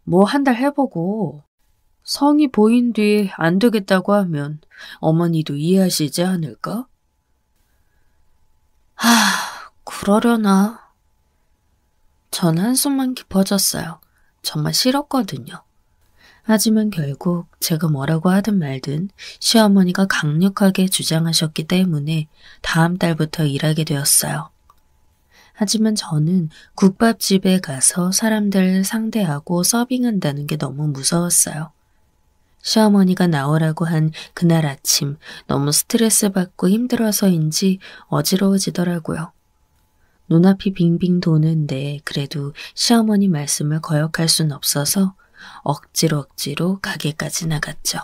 뭐 한 달 해보고 성이 보인 뒤 안 되겠다고 하면 어머니도 이해하시지 않을까? 그러려나. 전 한숨만 깊어졌어요. 정말 싫었거든요. 하지만 결국 제가 뭐라고 하든 말든 시어머니가 강력하게 주장하셨기 때문에 다음 달부터 일하게 되었어요. 하지만 저는 국밥집에 가서 사람들 상대하고 서빙한다는 게 너무 무서웠어요. 시어머니가 나오라고 한 그날 아침 너무 스트레스 받고 힘들어서인지 어지러워지더라고요. 눈앞이 빙빙 도는데 그래도 시어머니 말씀을 거역할 순 없어서 억지로 가게까지 나갔죠.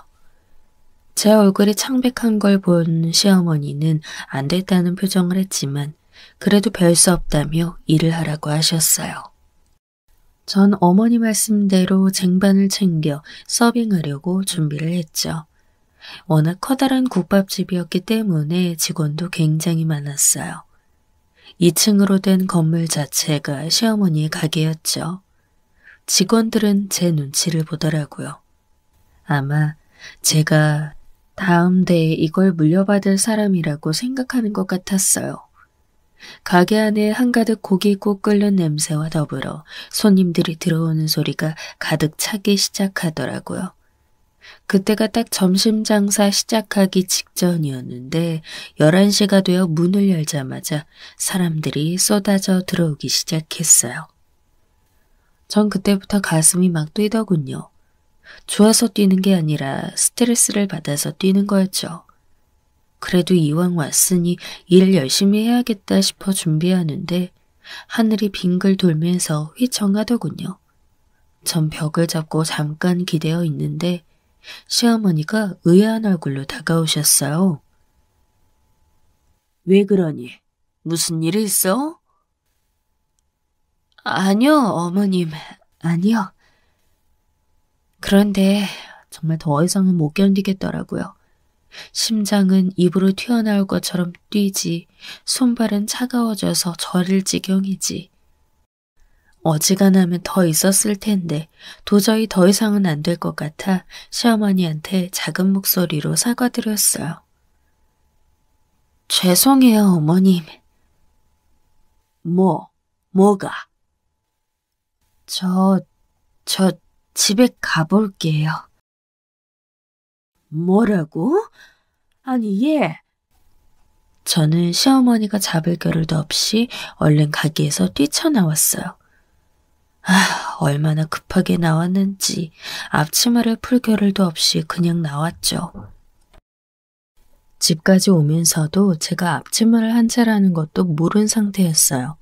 제 얼굴이 창백한 걸 본 시어머니는 안 됐다는 표정을 했지만 그래도 별 수 없다며 일을 하라고 하셨어요. 전 어머니 말씀대로 쟁반을 챙겨 서빙하려고 준비를 했죠. 워낙 커다란 국밥집이었기 때문에 직원도 굉장히 많았어요. 2층으로 된 건물 자체가 시어머니의 가게였죠. 직원들은 제 눈치를 보더라고요. 아마 제가 다음 대에 이걸 물려받을 사람이라고 생각하는 것 같았어요. 가게 안에 한가득 고기국 끓는 냄새와 더불어 손님들이 들어오는 소리가 가득 차기 시작하더라고요. 그때가 딱 점심 장사 시작하기 직전이었는데 11시가 되어 문을 열자마자 사람들이 쏟아져 들어오기 시작했어요. 전 그때부터 가슴이 막 뛰더군요. 좋아서 뛰는 게 아니라 스트레스를 받아서 뛰는 거였죠. 그래도 이왕 왔으니 일을 열심히 해야겠다 싶어 준비하는데 하늘이 빙글 돌면서 휘청하더군요. 전 벽을 잡고 잠깐 기대어 있는데 시어머니가 의아한 얼굴로 다가오셨어요. 왜 그러니? 무슨 일 있어? 아니요, 어머님. 아니요. 그런데 정말 더 이상은 못 견디겠더라고요. 심장은 입으로 튀어나올 것처럼 뛰지, 손발은 차가워져서 저릴 지경이지. 어지간하면 더 있었을 텐데 도저히 더 이상은 안 될 것 같아 시어머니한테 작은 목소리로 사과드렸어요. 죄송해요, 어머님. 뭐가? 저 집에 가볼게요. 뭐라고? 아니, 얘. 저는 시어머니가 잡을 겨를도 없이 얼른 가게에서 뛰쳐나왔어요. 얼마나 급하게 나왔는지 앞치마를 풀 겨를도 없이 그냥 나왔죠. 집까지 오면서도 제가 앞치마를 한 채라는 것도 모른 상태였어요.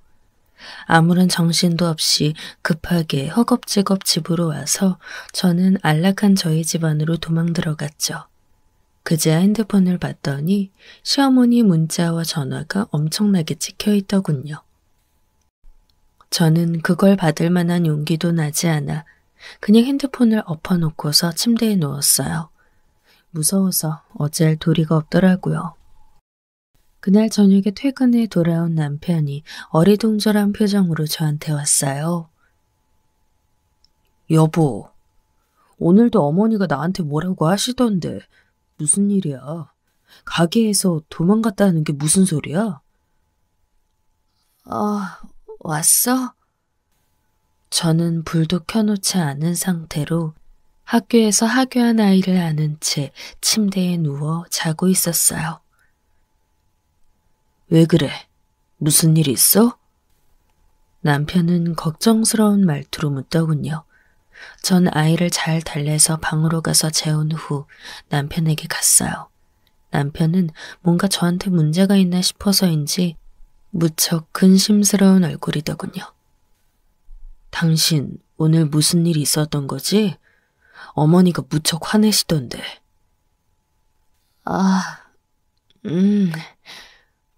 아무런 정신도 없이 급하게 허겁지겁 집으로 와서 저는 안락한 저희 집 안으로 도망 들어갔죠. 그제야 핸드폰을 봤더니 시어머니 문자와 전화가 엄청나게 찍혀 있더군요. 저는 그걸 받을 만한 용기도 나지 않아 그냥 핸드폰을 엎어놓고서 침대에 누웠어요. 무서워서 어찌할 도리가 없더라고요. 그날 저녁에 퇴근해 돌아온 남편이 어리둥절한 표정으로 저한테 왔어요. 여보, 오늘도 어머니가 나한테 뭐라고 하시던데 무슨 일이야? 가게에서 도망갔다는 게 무슨 소리야? 왔어? 저는 불도 켜놓지 않은 상태로 학교에서 하교한 아이를 안은 채 침대에 누워 자고 있었어요. 왜 그래? 무슨 일 있어? 남편은 걱정스러운 말투로 묻더군요. 전 아이를 잘 달래서 방으로 가서 재운 후 남편에게 갔어요. 남편은 뭔가 저한테 문제가 있나 싶어서인지 무척 근심스러운 얼굴이더군요. 당신 오늘 무슨 일이 있었던 거지? 어머니가 무척 화내시던데.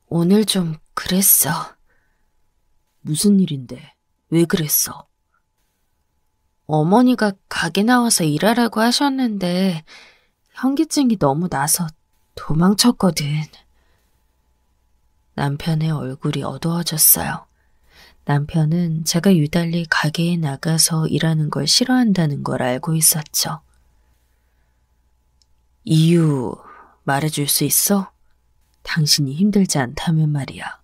오늘 좀 그랬어. 무슨 일인데? 왜 그랬어? 어머니가 가게 나와서 일하라고 하셨는데 현기증이 너무 나서 도망쳤거든. 남편의 얼굴이 어두워졌어요. 남편은 제가 유달리 가게에 나가서 일하는 걸 싫어한다는 걸 알고 있었죠. 이유 말해줄 수 있어? 당신이 힘들지 않다면 말이야.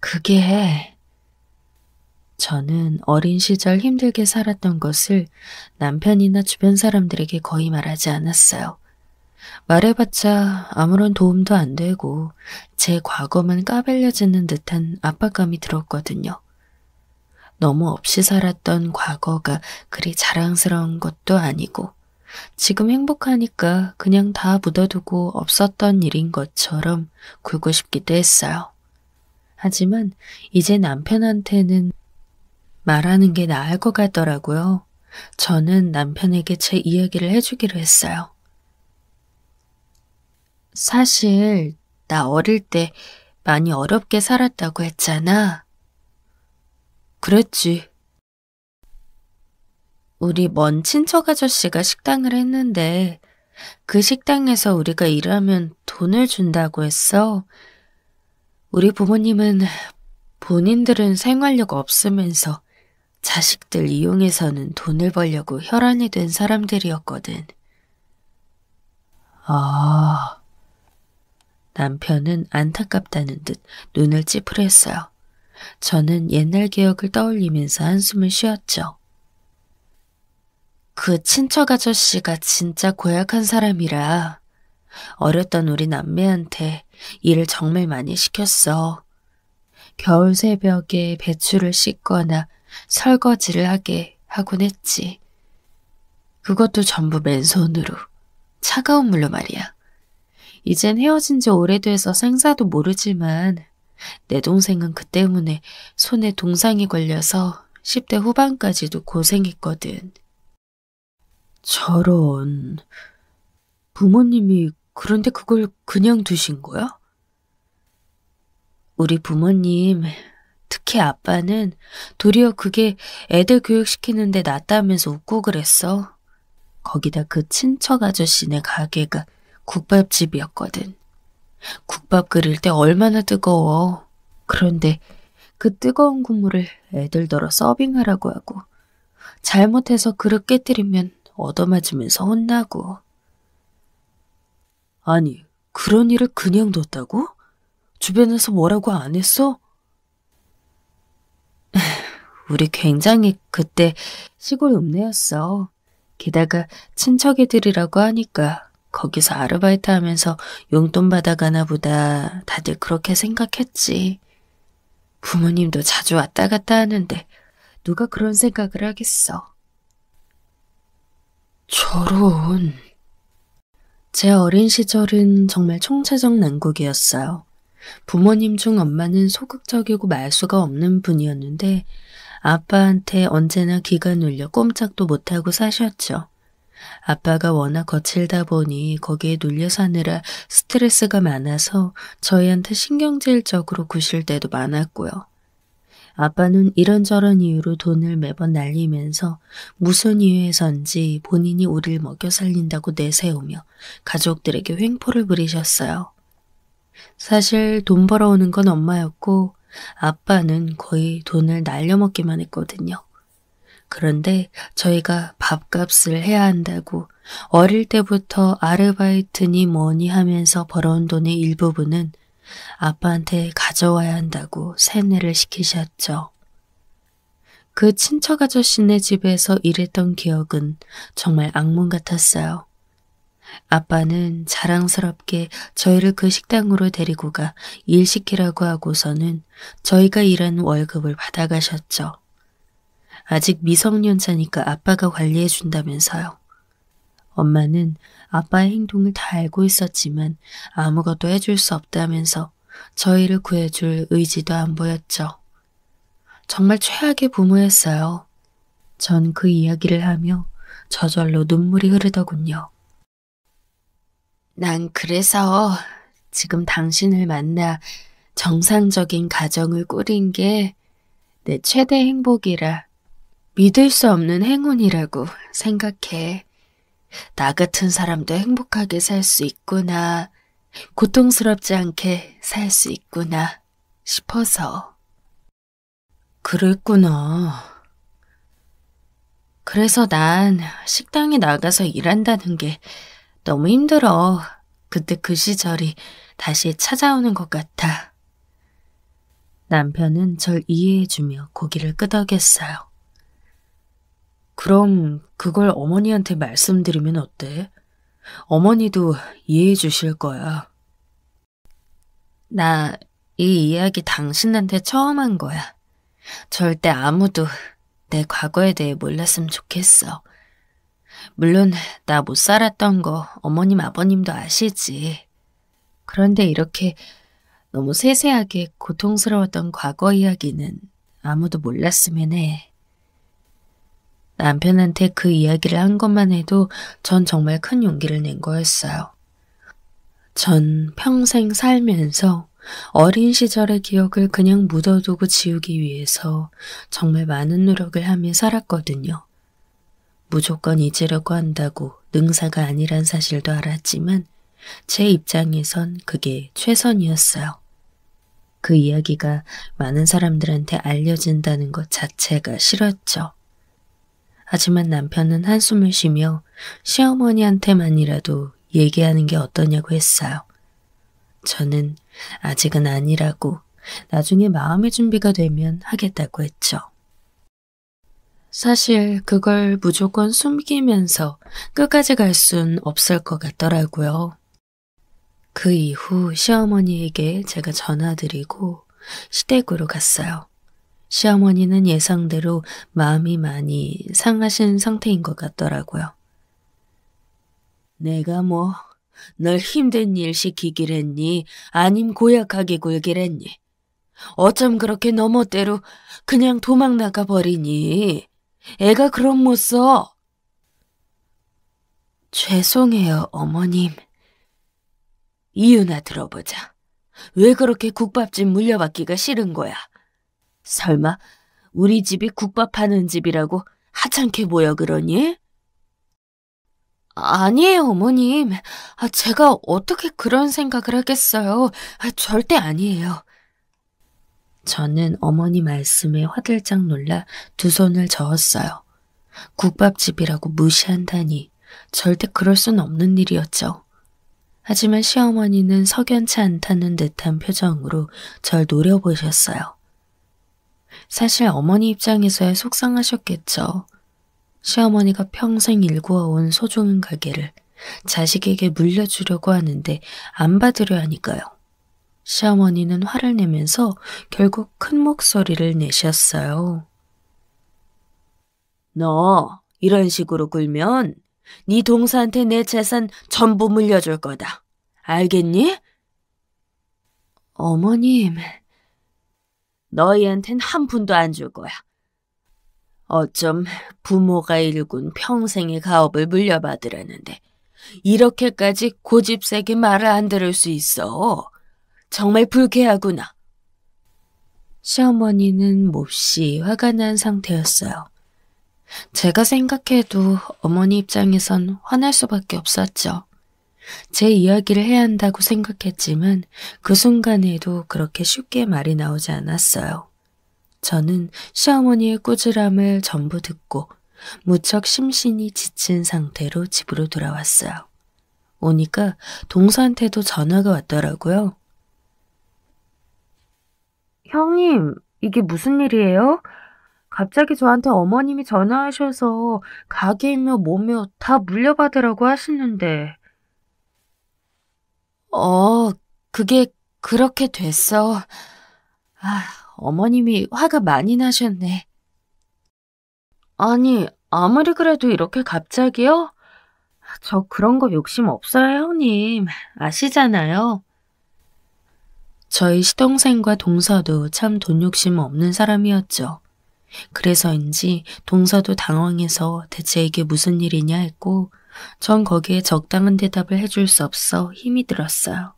그게 저는 어린 시절 힘들게 살았던 것을 남편이나 주변 사람들에게 거의 말하지 않았어요. 말해봤자 아무런 도움도 안 되고 제 과거만 까발려지는 듯한 압박감이 들었거든요. 너무 없이 살았던 과거가 그리 자랑스러운 것도 아니고 지금 행복하니까 그냥 다 묻어두고 없었던 일인 것처럼 굴고 싶기도 했어요. 하지만 이제 남편한테는 말하는 게 나을 것 같더라고요. 저는 남편에게 제 이야기를 해주기로 했어요. 사실 나 어릴 때 많이 어렵게 살았다고 했잖아. 그랬지. 우리 먼 친척 아저씨가 식당을 했는데 그 식당에서 우리가 일하면 돈을 준다고 했어. 우리 부모님은 본인들은 생활력 없으면서 자식들 이용해서는 돈을 벌려고 혈안이 된 사람들이었거든. 아, 남편은 안타깝다는 듯 눈을 찌푸렸어요. 저는 옛날 기억을 떠올리면서 한숨을 쉬었죠. 그 친척 아저씨가 진짜 고약한 사람이라 어렸던 우리 남매한테 일을 정말 많이 시켰어. 겨울 새벽에 배추를 씻거나 설거지를 하게 하곤 했지. 그것도 전부 맨손으로. 차가운 물로 말이야. 이젠 헤어진 지 오래돼서 생사도 모르지만 내 동생은 그 때문에 손에 동상이 걸려서 10대 후반까지도 고생했거든. 저런... 부모님이 그런데 그걸 그냥 두신 거야? 우리 부모님, 특히 아빠는 도리어 그게 애들 교육시키는데 낫다면서 웃고 그랬어. 거기다 그 친척 아저씨네 가게가 국밥집이었거든. 국밥 끓일 때 얼마나 뜨거워. 그런데 그 뜨거운 국물을 애들더러 서빙하라고 하고 잘못해서 그릇 깨뜨리면 얻어맞으면서 혼나고. 아니, 그런 일을 그냥 뒀다고? 주변에서 뭐라고 안 했어? 우리 굉장히 그때 시골 읍내였어. 게다가 친척 애들이라고 하니까 거기서 아르바이트 하면서 용돈 받아가나 보다 다들 그렇게 생각했지. 부모님도 자주 왔다 갔다 하는데 누가 그런 생각을 하겠어. 저런... 제 어린 시절은 정말 총체적 난국이었어요. 부모님 중 엄마는 소극적이고 말수가 없는 분이었는데 아빠한테 언제나 기가 눌려 꼼짝도 못하고 사셨죠. 아빠가 워낙 거칠다 보니 거기에 눌려 사느라 스트레스가 많아서 저희한테 신경질적으로 구실 때도 많았고요. 아빠는 이런저런 이유로 돈을 매번 날리면서 무슨 이유에선지 본인이 우리를 먹여 살린다고 내세우며 가족들에게 횡포를 부리셨어요. 사실 돈 벌어오는 건 엄마였고 아빠는 거의 돈을 날려먹기만 했거든요. 그런데 저희가 밥값을 해야 한다고 어릴 때부터 아르바이트니 뭐니 하면서 벌어온 돈의 일부분은 아빠한테 가져와야 한다고 세뇌를 시키셨죠. 그 친척 아저씨네 집에서 일했던 기억은 정말 악몽 같았어요. 아빠는 자랑스럽게 저희를 그 식당으로 데리고 가 일 시키라고 하고서는 저희가 일하는 월급을 받아가셨죠. 아직 미성년자니까 아빠가 관리해 준다면서요. 엄마는 아빠의 행동을 다 알고 있었지만 아무것도 해줄 수 없다면서 저희를 구해줄 의지도 안 보였죠. 정말 최악의 부모였어요. 전 그 이야기를 하며 저절로 눈물이 흐르더군요. 난 그래서 지금 당신을 만나 정상적인 가정을 꾸린 게 내 최대 행복이라 믿을 수 없는 행운이라고 생각해. 나 같은 사람도 행복하게 살 수 있구나, 고통스럽지 않게 살 수 있구나 싶어서. 그랬구나. 그래서 난 식당에 나가서 일한다는 게 너무 힘들어. 그때 그 시절이 다시 찾아오는 것 같아. 남편은 절 이해해주며 고개를 끄덕였어요. 그럼 그걸 어머니한테 말씀드리면 어때? 어머니도 이해해 주실 거야. 나 이 이야기 당신한테 처음 한 거야. 절대 아무도 내 과거에 대해 몰랐으면 좋겠어. 물론 나 못 살았던 거 어머님 아버님도 아시지. 그런데 이렇게 너무 세세하게 고통스러웠던 과거 이야기는 아무도 몰랐으면 해. 남편한테 그 이야기를 한 것만 해도 전 정말 큰 용기를 낸 거였어요. 전 평생 살면서 어린 시절의 기억을 그냥 묻어두고 지우기 위해서 정말 많은 노력을 하며 살았거든요. 무조건 잊으려고 한다고 능사가 아니란 사실도 알았지만 제 입장에선 그게 최선이었어요. 그 이야기가 많은 사람들한테 알려진다는 것 자체가 싫었죠. 하지만 남편은 한숨을 쉬며 시어머니한테만이라도 얘기하는 게 어떠냐고 했어요. 저는 아직은 아니라고 나중에 마음의 준비가 되면 하겠다고 했죠. 사실 그걸 무조건 숨기면서 끝까지 갈 순 없을 것 같더라고요. 그 이후 시어머니에게 제가 전화드리고 시댁으로 갔어요. 시어머니는 예상대로 마음이 많이 상하신 상태인 것 같더라고요. 내가 뭐 널 힘든 일 시키길 했니? 아님 고약하게 굴길 했니? 어쩜 그렇게 너 멋대로 그냥 도망 나가버리니? 애가 그런 못 써. 죄송해요, 어머님. 이유나 들어보자. 왜 그렇게 국밥집 물려받기가 싫은 거야? 설마 우리 집이 국밥 하는 집이라고 하찮게 보여 그러니? 아니에요, 어머님. 제가 어떻게 그런 생각을 하겠어요. 절대 아니에요. 저는 어머니 말씀에 화들짝 놀라 두 손을 저었어요. 국밥집이라고 무시한다니 절대 그럴 순 없는 일이었죠. 하지만 시어머니는 석연치 않다는 듯한 표정으로 절 노려보셨어요. 사실 어머니 입장에서야 속상하셨겠죠. 시어머니가 평생 일구어온 소중한 가게를 자식에게 물려주려고 하는데 안 받으려 하니까요. 시어머니는 화를 내면서 결국 큰 목소리를 내셨어요. 너 이런 식으로 굴면 네 동서한테 내 재산 전부 물려줄 거다. 알겠니? 어머님, 너희한텐 한 푼도 안 줄 거야. 어쩜 부모가 일군 평생의 가업을 물려받으라는데 이렇게까지 고집세게 말을 안 들을 수 있어. 정말 불쾌하구나. 시어머니는 몹시 화가 난 상태였어요. 제가 생각해도 어머니 입장에선 화날 수밖에 없었죠. 제 이야기를 해야 한다고 생각했지만 그 순간에도 그렇게 쉽게 말이 나오지 않았어요. 저는 시어머니의 꾸지람을 전부 듣고 무척 심신이 지친 상태로 집으로 돌아왔어요. 오니까 동서한테도 전화가 왔더라고요. 형님, 이게 무슨 일이에요? 갑자기 저한테 어머님이 전화하셔서 가게이며 뭐며 다 물려받으라고 하시는데. 그게 그렇게 됐어. 어머님이 화가 많이 나셨네. 아니, 아무리 그래도 이렇게 갑자기요? 저 그런 거 욕심 없어요, 형님. 아시잖아요. 저희 시동생과 동서도 참 돈 욕심 없는 사람이었죠. 그래서인지 동서도 당황해서 대체 이게 무슨 일이냐 했고 전 거기에 적당한 대답을 해줄 수 없어 힘이 들었어요.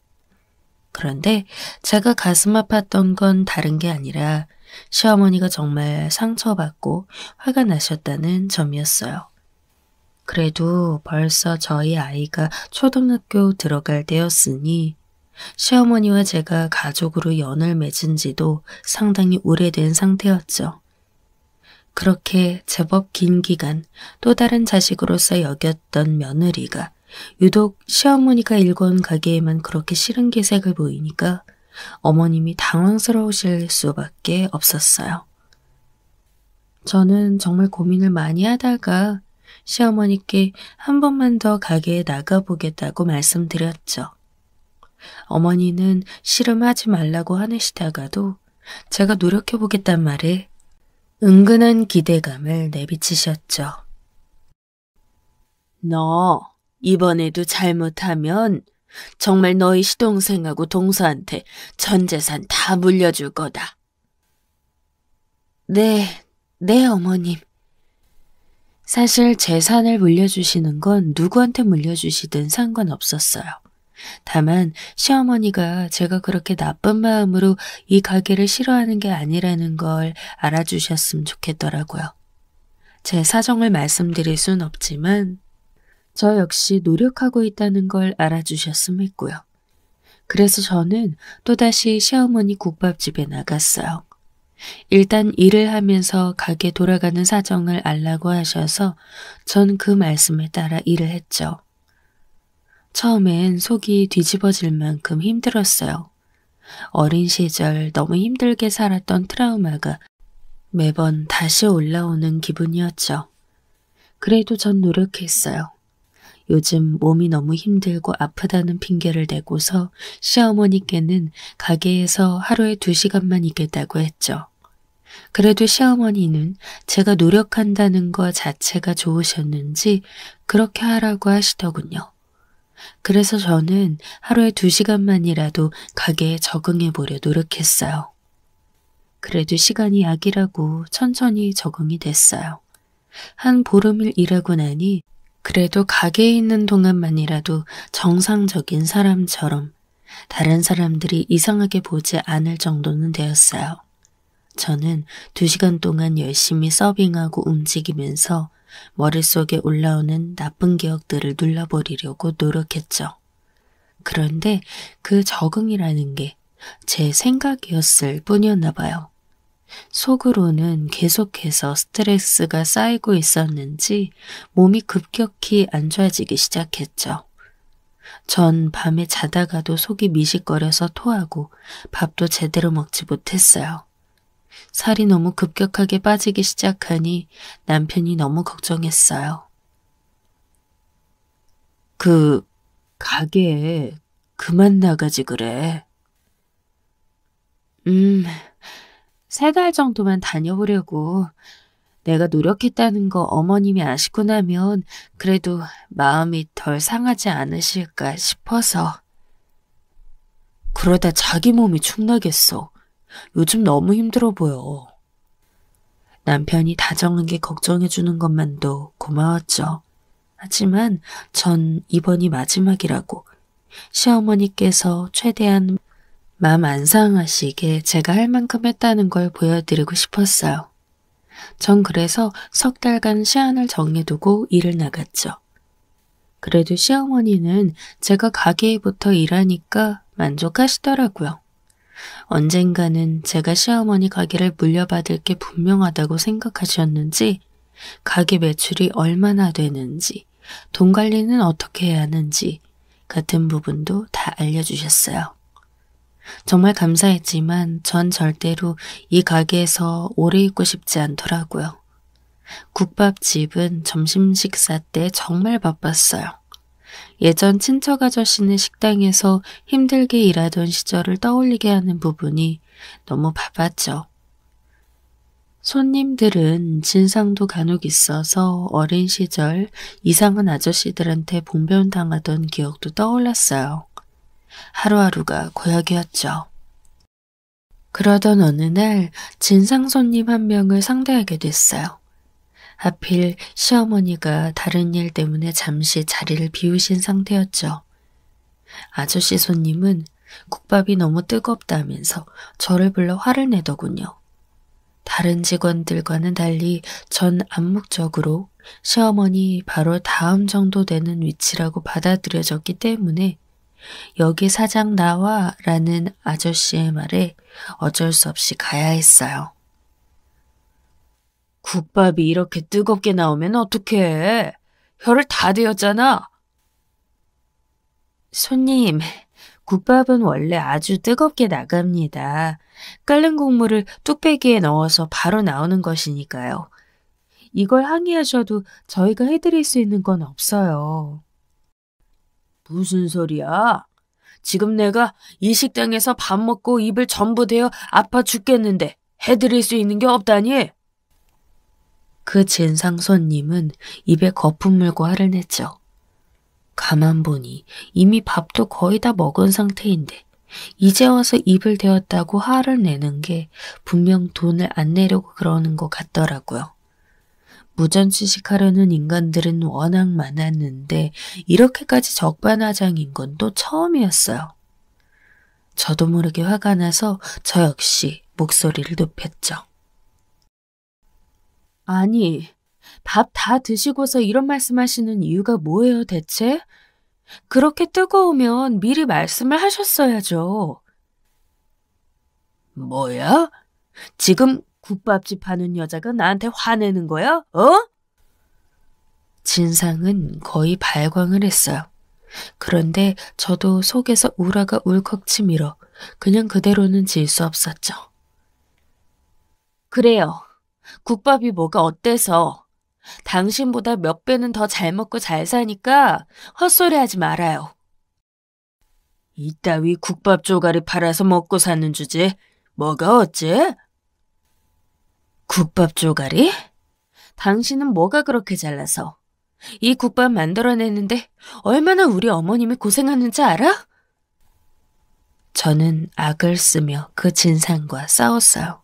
그런데 제가 가슴 아팠던 건 다른 게 아니라 시어머니가 정말 상처받고 화가 나셨다는 점이었어요. 그래도 벌써 저희 아이가 초등학교 들어갈 때였으니 시어머니와 제가 가족으로 연을 맺은 지도 상당히 오래된 상태였죠. 그렇게 제법 긴 기간 또 다른 자식으로서 여겼던 며느리가 유독 시어머니가 일궈온 가게에만 그렇게 싫은 기색을 보이니까 어머님이 당황스러우실 수밖에 없었어요. 저는 정말 고민을 많이 하다가 시어머니께 한 번만 더 가게에 나가보겠다고 말씀드렸죠. 어머니는 씨름하지 말라고 화내시다가도 제가 노력해보겠단 말에 은근한 기대감을 내비치셨죠. 너 이번에도 잘못하면 정말 너희 시동생하고 동서한테 전 재산 다 물려줄 거다. 네, 어머님. 사실 재산을 물려주시는 건 누구한테 물려주시든 상관없었어요. 다만 시어머니가 제가 그렇게 나쁜 마음으로 이 가게를 싫어하는 게 아니라는 걸 알아주셨으면 좋겠더라고요. 제 사정을 말씀드릴 순 없지만 저 역시 노력하고 있다는 걸 알아주셨으면 했고요. 그래서 저는 또다시 시어머니 국밥집에 나갔어요. 일단 일을 하면서 가게 돌아가는 사정을 알라고 하셔서 전 그 말씀에 따라 일을 했죠. 처음엔 속이 뒤집어질 만큼 힘들었어요. 어린 시절 너무 힘들게 살았던 트라우마가 매번 다시 올라오는 기분이었죠. 그래도 전 노력했어요. 요즘 몸이 너무 힘들고 아프다는 핑계를 대고서 시어머니께는 가게에서 하루에 2시간만 있겠다고 했죠. 그래도 시어머니는 제가 노력한다는 것 자체가 좋으셨는지 그렇게 하라고 하시더군요. 그래서 저는 하루에 2시간만이라도 가게에 적응해 보려 노력했어요. 그래도 시간이 약이라고 천천히 적응이 됐어요. 한 보름을 일하고 나니 그래도 가게에 있는 동안만이라도 정상적인 사람처럼 다른 사람들이 이상하게 보지 않을 정도는 되었어요. 저는 2시간 동안 열심히 서빙하고 움직이면서 머릿속에 올라오는 나쁜 기억들을 눌러버리려고 노력했죠. 그런데 그 적응이라는 게 제 생각이었을 뿐이었나 봐요. 속으로는 계속해서 스트레스가 쌓이고 있었는지 몸이 급격히 안 좋아지기 시작했죠. 전 밤에 자다가도 속이 미식거려서 토하고 밥도 제대로 먹지 못했어요. 살이 너무 급격하게 빠지기 시작하니 남편이 너무 걱정했어요. 그 가게에 그만 나가지 그래. 3달 정도만 다녀보려고. 내가 노력했다는 거 어머님이 아시고 나면 그래도 마음이 덜 상하지 않으실까 싶어서. 그러다 자기 몸이 축나겠어. 요즘 너무 힘들어 보여. 남편이 다정하게 걱정해주는 것만도 고마웠죠. 하지만 전 이번이 마지막이라고 시어머니께서 최대한 마음 안 상하시게 제가 할 만큼 했다는 걸 보여드리고 싶었어요. 전 그래서 3달간 시한을 정해두고 일을 나갔죠. 그래도 시어머니는 제가 가게에부터 일하니까 만족하시더라고요. 언젠가는 제가 시어머니 가게를 물려받을 게 분명하다고 생각하셨는지 가게 매출이 얼마나 되는지 돈 관리는 어떻게 해야 하는지 같은 부분도 다 알려주셨어요. 정말 감사했지만 전 절대로 이 가게에서 오래 있고 싶지 않더라고요. 국밥집은 점심 식사 때 정말 바빴어요. 예전 친척 아저씨네 식당에서 힘들게 일하던 시절을 떠올리게 하는 부분이 너무 바빴죠. 손님들은 진상도 간혹 있어서 어린 시절 이상한 아저씨들한테 봉변당하던 기억도 떠올랐어요. 하루하루가 고역이었죠. 그러던 어느 날 진상 손님 한 명을 상대하게 됐어요. 하필 시어머니가 다른 일 때문에 잠시 자리를 비우신 상태였죠. 아저씨 손님은 국밥이 너무 뜨겁다면서 저를 불러 화를 내더군요. 다른 직원들과는 달리 전 암묵적으로 시어머니 바로 다음 정도 되는 위치라고 받아들여졌기 때문에 여기 사장 나와 라는 아저씨의 말에 어쩔 수 없이 가야 했어요. 국밥이 이렇게 뜨겁게 나오면 어떡해? 혀를 다 데웠잖아. 손님, 국밥은 원래 아주 뜨겁게 나갑니다. 끓는 국물을 뚝배기에 넣어서 바로 나오는 것이니까요. 이걸 항의하셔도 저희가 해드릴 수 있는 건 없어요. 무슨 소리야? 지금 내가 이 식당에서 밥 먹고 입을 전부 대어 아파 죽겠는데 해드릴 수 있는 게 없다니? 그 진상 손님은 입에 거품 물고 화를 냈죠. 가만 보니 이미 밥도 거의 다 먹은 상태인데 이제 와서 입을 대었다고 화를 내는 게 분명 돈을 안 내려고 그러는 것 같더라고요. 무전취식하려는 인간들은 워낙 많았는데 이렇게까지 적반하장인 건 또 처음이었어요. 저도 모르게 화가 나서 저 역시 목소리를 높였죠. 아니, 밥 다 드시고서 이런 말씀하시는 이유가 뭐예요, 대체? 그렇게 뜨거우면 미리 말씀을 하셨어야죠. 뭐야? 지금 국밥집 하는 여자가 나한테 화내는 거야? 어? 진상은 거의 발광을 했어요. 그런데 저도 속에서 우라가 울컥 치밀어 그냥 그대로는 질 수 없었죠. 그래요. 국밥이 뭐가 어때서? 당신보다 몇 배는 더 잘 먹고 잘 사니까 헛소리 하지 말아요. 이따위 국밥 조가리 팔아서 먹고 사는 주제 뭐가 어째? 국밥 조가리? 당신은 뭐가 그렇게 잘나서? 이 국밥 만들어내는데 얼마나 우리 어머님이 고생하는지 알아? 저는 악을 쓰며 그 진상과 싸웠어요.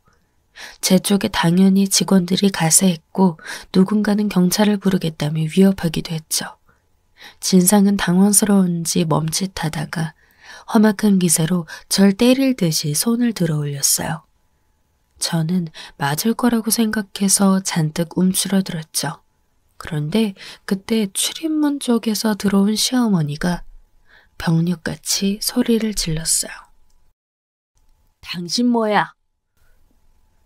제 쪽에 당연히 직원들이 가세했고 누군가는 경찰을 부르겠다며 위협하기도 했죠. 진상은 당황스러운지 멈칫하다가 험악한 기세로 절 때릴 듯이 손을 들어 올렸어요. 저는 맞을 거라고 생각해서 잔뜩 움츠러들었죠. 그런데 그때 출입문 쪽에서 들어온 시어머니가 병력같이 소리를 질렀어요. 당신 뭐야?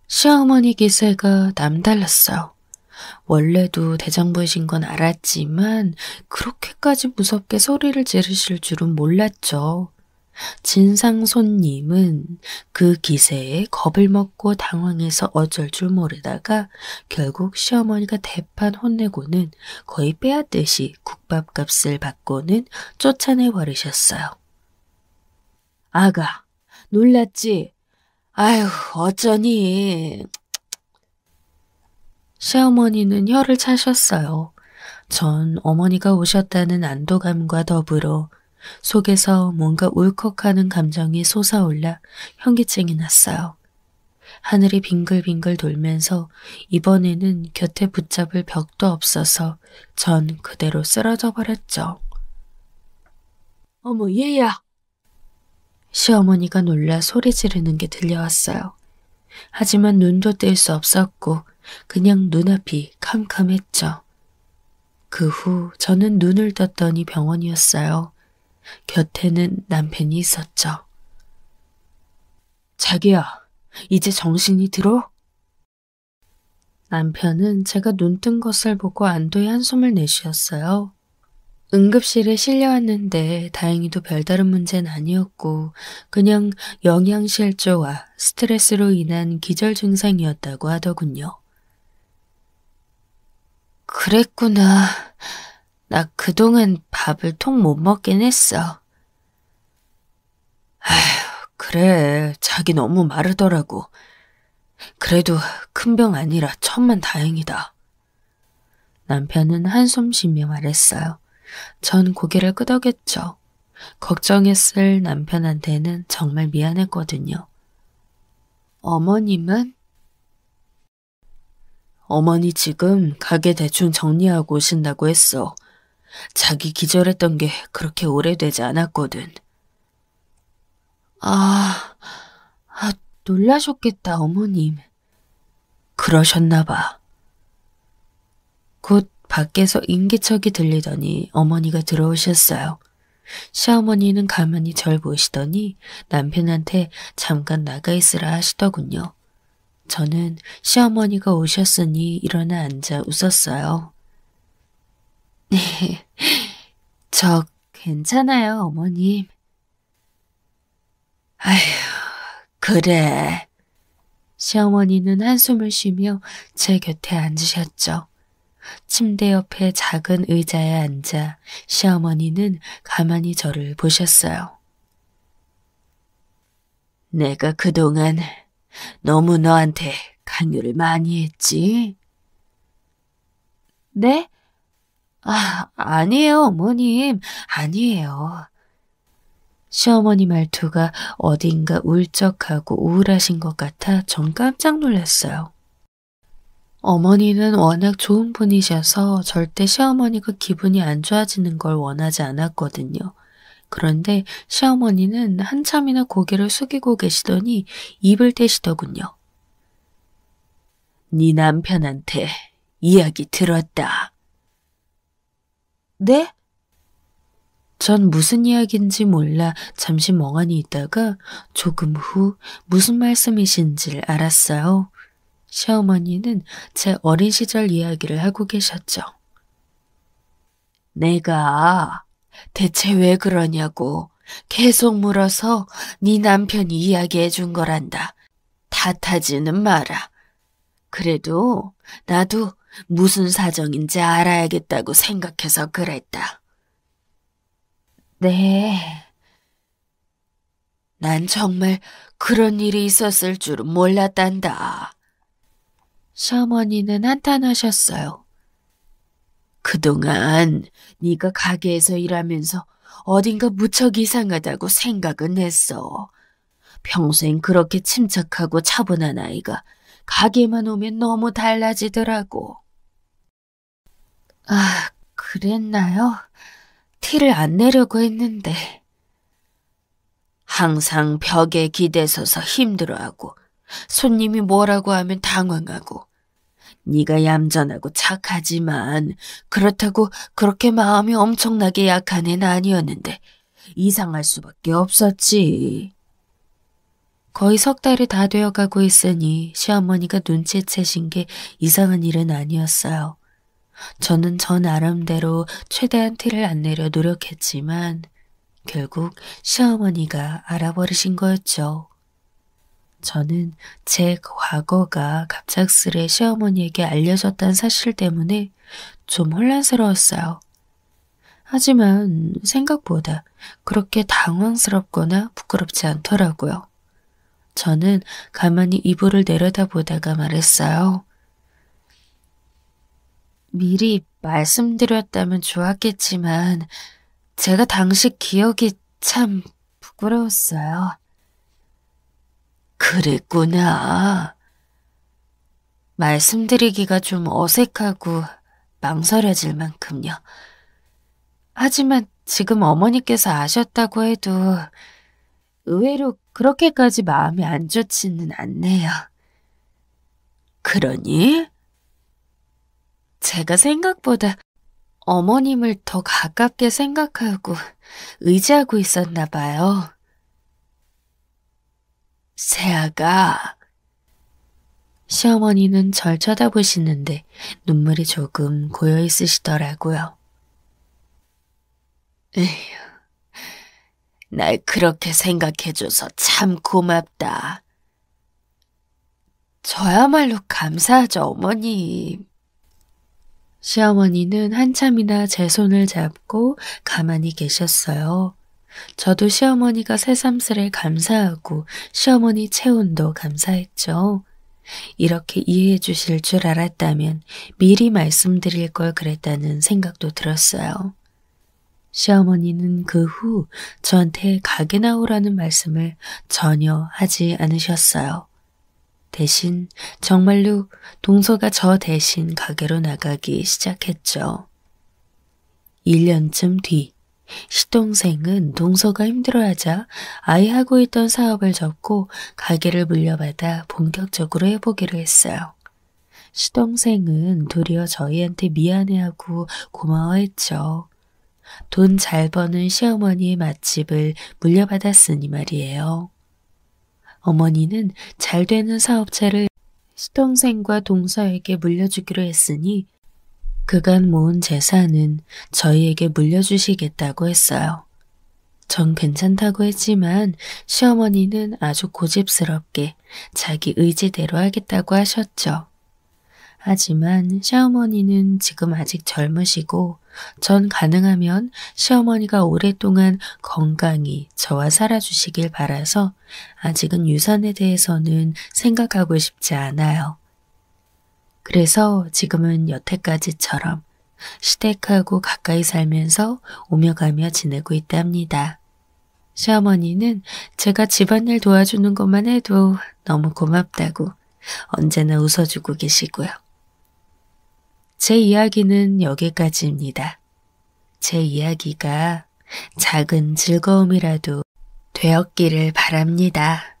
시어머니 기세가 남달랐어요. 원래도 대장부이신 건 알았지만 그렇게까지 무섭게 소리를 지르실 줄은 몰랐죠. 진상 손님은 그 기세에 겁을 먹고 당황해서 어쩔 줄 모르다가 결국 시어머니가 대판 혼내고는 거의 빼앗듯이 국밥값을 받고는 쫓아내버리셨어요. 아가, 놀랐지? 아휴, 어쩌니. 시어머니는 혀를 차셨어요. 전 어머니가 오셨다는 안도감과 더불어 속에서 뭔가 울컥하는 감정이 솟아올라 현기증이 났어요. 하늘이 빙글빙글 돌면서 이번에는 곁에 붙잡을 벽도 없어서 전 그대로 쓰러져 버렸죠. 어머, 얘야! 시어머니가 놀라 소리 지르는 게 들려왔어요. 하지만 눈도 뗄 수 없었고 그냥 눈앞이 캄캄했죠. 그 후 저는 눈을 떴더니 병원이었어요. 곁에는 남편이 있었죠. 자기야, 이제 정신이 들어? 남편은 제가 눈 뜬 것을 보고 안도의 한숨을 내쉬었어요. 응급실에 실려왔는데 다행히도 별다른 문제는 아니었고 그냥 영양실조와 스트레스로 인한 기절 증상이었다고 하더군요. 그랬구나. 나 그동안 밥을 통 못 먹긴 했어. 아휴, 그래. 자기 너무 마르더라고. 그래도 큰 병 아니라 천만 다행이다. 남편은 한숨 쉬며 말했어요. 전 고개를 끄덕였죠. 걱정했을 남편한테는 정말 미안했거든요. 어머님은? 어머니 지금 가게 대충 정리하고 오신다고 했어. 자기 기절했던 게 그렇게 오래되지 않았거든. 놀라셨겠다, 어머님. 그러셨나 봐. 곧 밖에서 인기척이 들리더니 어머니가 들어오셨어요. 시어머니는 가만히 절 보시더니 남편한테 잠깐 나가 있으라 하시더군요. 저는 시어머니가 오셨으니 일어나 앉아 웃었어요. 저 괜찮아요, 어머님. 아휴, 그래. 시어머니는 한숨을 쉬며 제 곁에 앉으셨죠. 침대 옆에 작은 의자에 앉아 시어머니는 가만히 저를 보셨어요. 내가 그동안 너무 너한테 강요를 많이 했지? 네? 아니에요, 어머님. 아니에요. 시어머니 말투가 어딘가 울적하고 우울하신 것 같아 전 깜짝 놀랐어요. 어머니는 워낙 좋은 분이셔서 절대 시어머니가 기분이 안 좋아지는 걸 원하지 않았거든요. 그런데 시어머니는 한참이나 고개를 숙이고 계시더니 입을 떼시더군요. 네 남편한테 이야기 들었다. 네? 전 무슨 이야기인지 몰라 잠시 멍하니 있다가 조금 후 무슨 말씀이신지를 알았어요. 시어머니는 제 어린 시절 이야기를 하고 계셨죠. 내가 대체 왜 그러냐고 계속 물어서 네 남편이 이야기해 준 거란다. 탓하지는 마라. 그래도 나도 무슨 사정인지 알아야겠다고 생각해서 그랬다. 네. 난 정말 그런 일이 있었을 줄은 몰랐단다. 시어머니는 한탄하셨어요. 그동안 네가 가게에서 일하면서 어딘가 무척 이상하다고 생각은 했어. 평생 그렇게 침착하고 차분한 아이가 가게만 오면 너무 달라지더라고. 그랬나요? 티를 안 내려고 했는데. 항상 벽에 기대서서 힘들어하고 손님이 뭐라고 하면 당황하고 네가 얌전하고 착하지만 그렇다고 그렇게 마음이 엄청나게 약한 애는 아니었는데 이상할 수밖에 없었지. 거의 석 달이 다 되어가고 있으니 시어머니가 눈치채신 게 이상한 일은 아니었어요. 저는 저 나름대로 최대한 티를 안 내려 노력했지만 결국 시어머니가 알아버리신 거였죠. 저는 제 과거가 갑작스레 시어머니에게 알려졌다는 사실 때문에 좀 혼란스러웠어요. 하지만 생각보다 그렇게 당황스럽거나 부끄럽지 않더라고요. 저는 가만히 이불을 내려다보다가 말했어요. 미리 말씀드렸다면 좋았겠지만 제가 당시 기억이 참 부끄러웠어요. 그랬구나. 말씀드리기가 좀 어색하고 망설여질 만큼요. 하지만 지금 어머니께서 아셨다고 해도 의외로 그렇게까지 마음이 안 좋지는 않네요. 그러니? 제가 생각보다 어머님을 더 가깝게 생각하고 의지하고 있었나 봐요. 세아가. 시어머니는 절 쳐다보시는데 눈물이 조금 고여 있으시더라고요. 에휴, 날 그렇게 생각해줘서 참 고맙다. 저야말로 감사하죠, 어머님. 시어머니는 한참이나 제 손을 잡고 가만히 계셨어요. 저도 시어머니가 새삼스레 감사하고 시어머니 체온도 감사했죠. 이렇게 이해해 주실 줄 알았다면 미리 말씀드릴 걸 그랬다는 생각도 들었어요. 시어머니는 그 후 저한테 가게 나오라는 말씀을 전혀 하지 않으셨어요. 대신 정말로 동서가 저 대신 가게로 나가기 시작했죠. 1년쯤 뒤 시동생은 동서가 힘들어하자 아이 하고 있던 사업을 접고 가게를 물려받아 본격적으로 해보기로 했어요. 시동생은 도리어 저희한테 미안해하고 고마워했죠. 돈 잘 버는 시어머니의 맛집을 물려받았으니 말이에요. 어머니는 잘 되는 사업체를 시동생과 동서에게 물려주기로 했으니 그간 모은 재산은 저희에게 물려주시겠다고 했어요. 전 괜찮다고 했지만 시어머니는 아주 고집스럽게 자기 의지대로 하겠다고 하셨죠. 하지만 시어머니는 지금 아직 젊으시고 전 가능하면 시어머니가 오랫동안 건강히 저와 살아주시길 바라서 아직은 유산에 대해서는 생각하고 싶지 않아요. 그래서 지금은 여태까지처럼 시댁하고 가까이 살면서 오며 가며 지내고 있답니다. 시어머니는 제가 집안일 도와주는 것만 해도 너무 고맙다고 언제나 웃어주고 계시고요. 제 이야기는 여기까지입니다. 제 이야기가 작은 즐거움이라도 되었기를 바랍니다.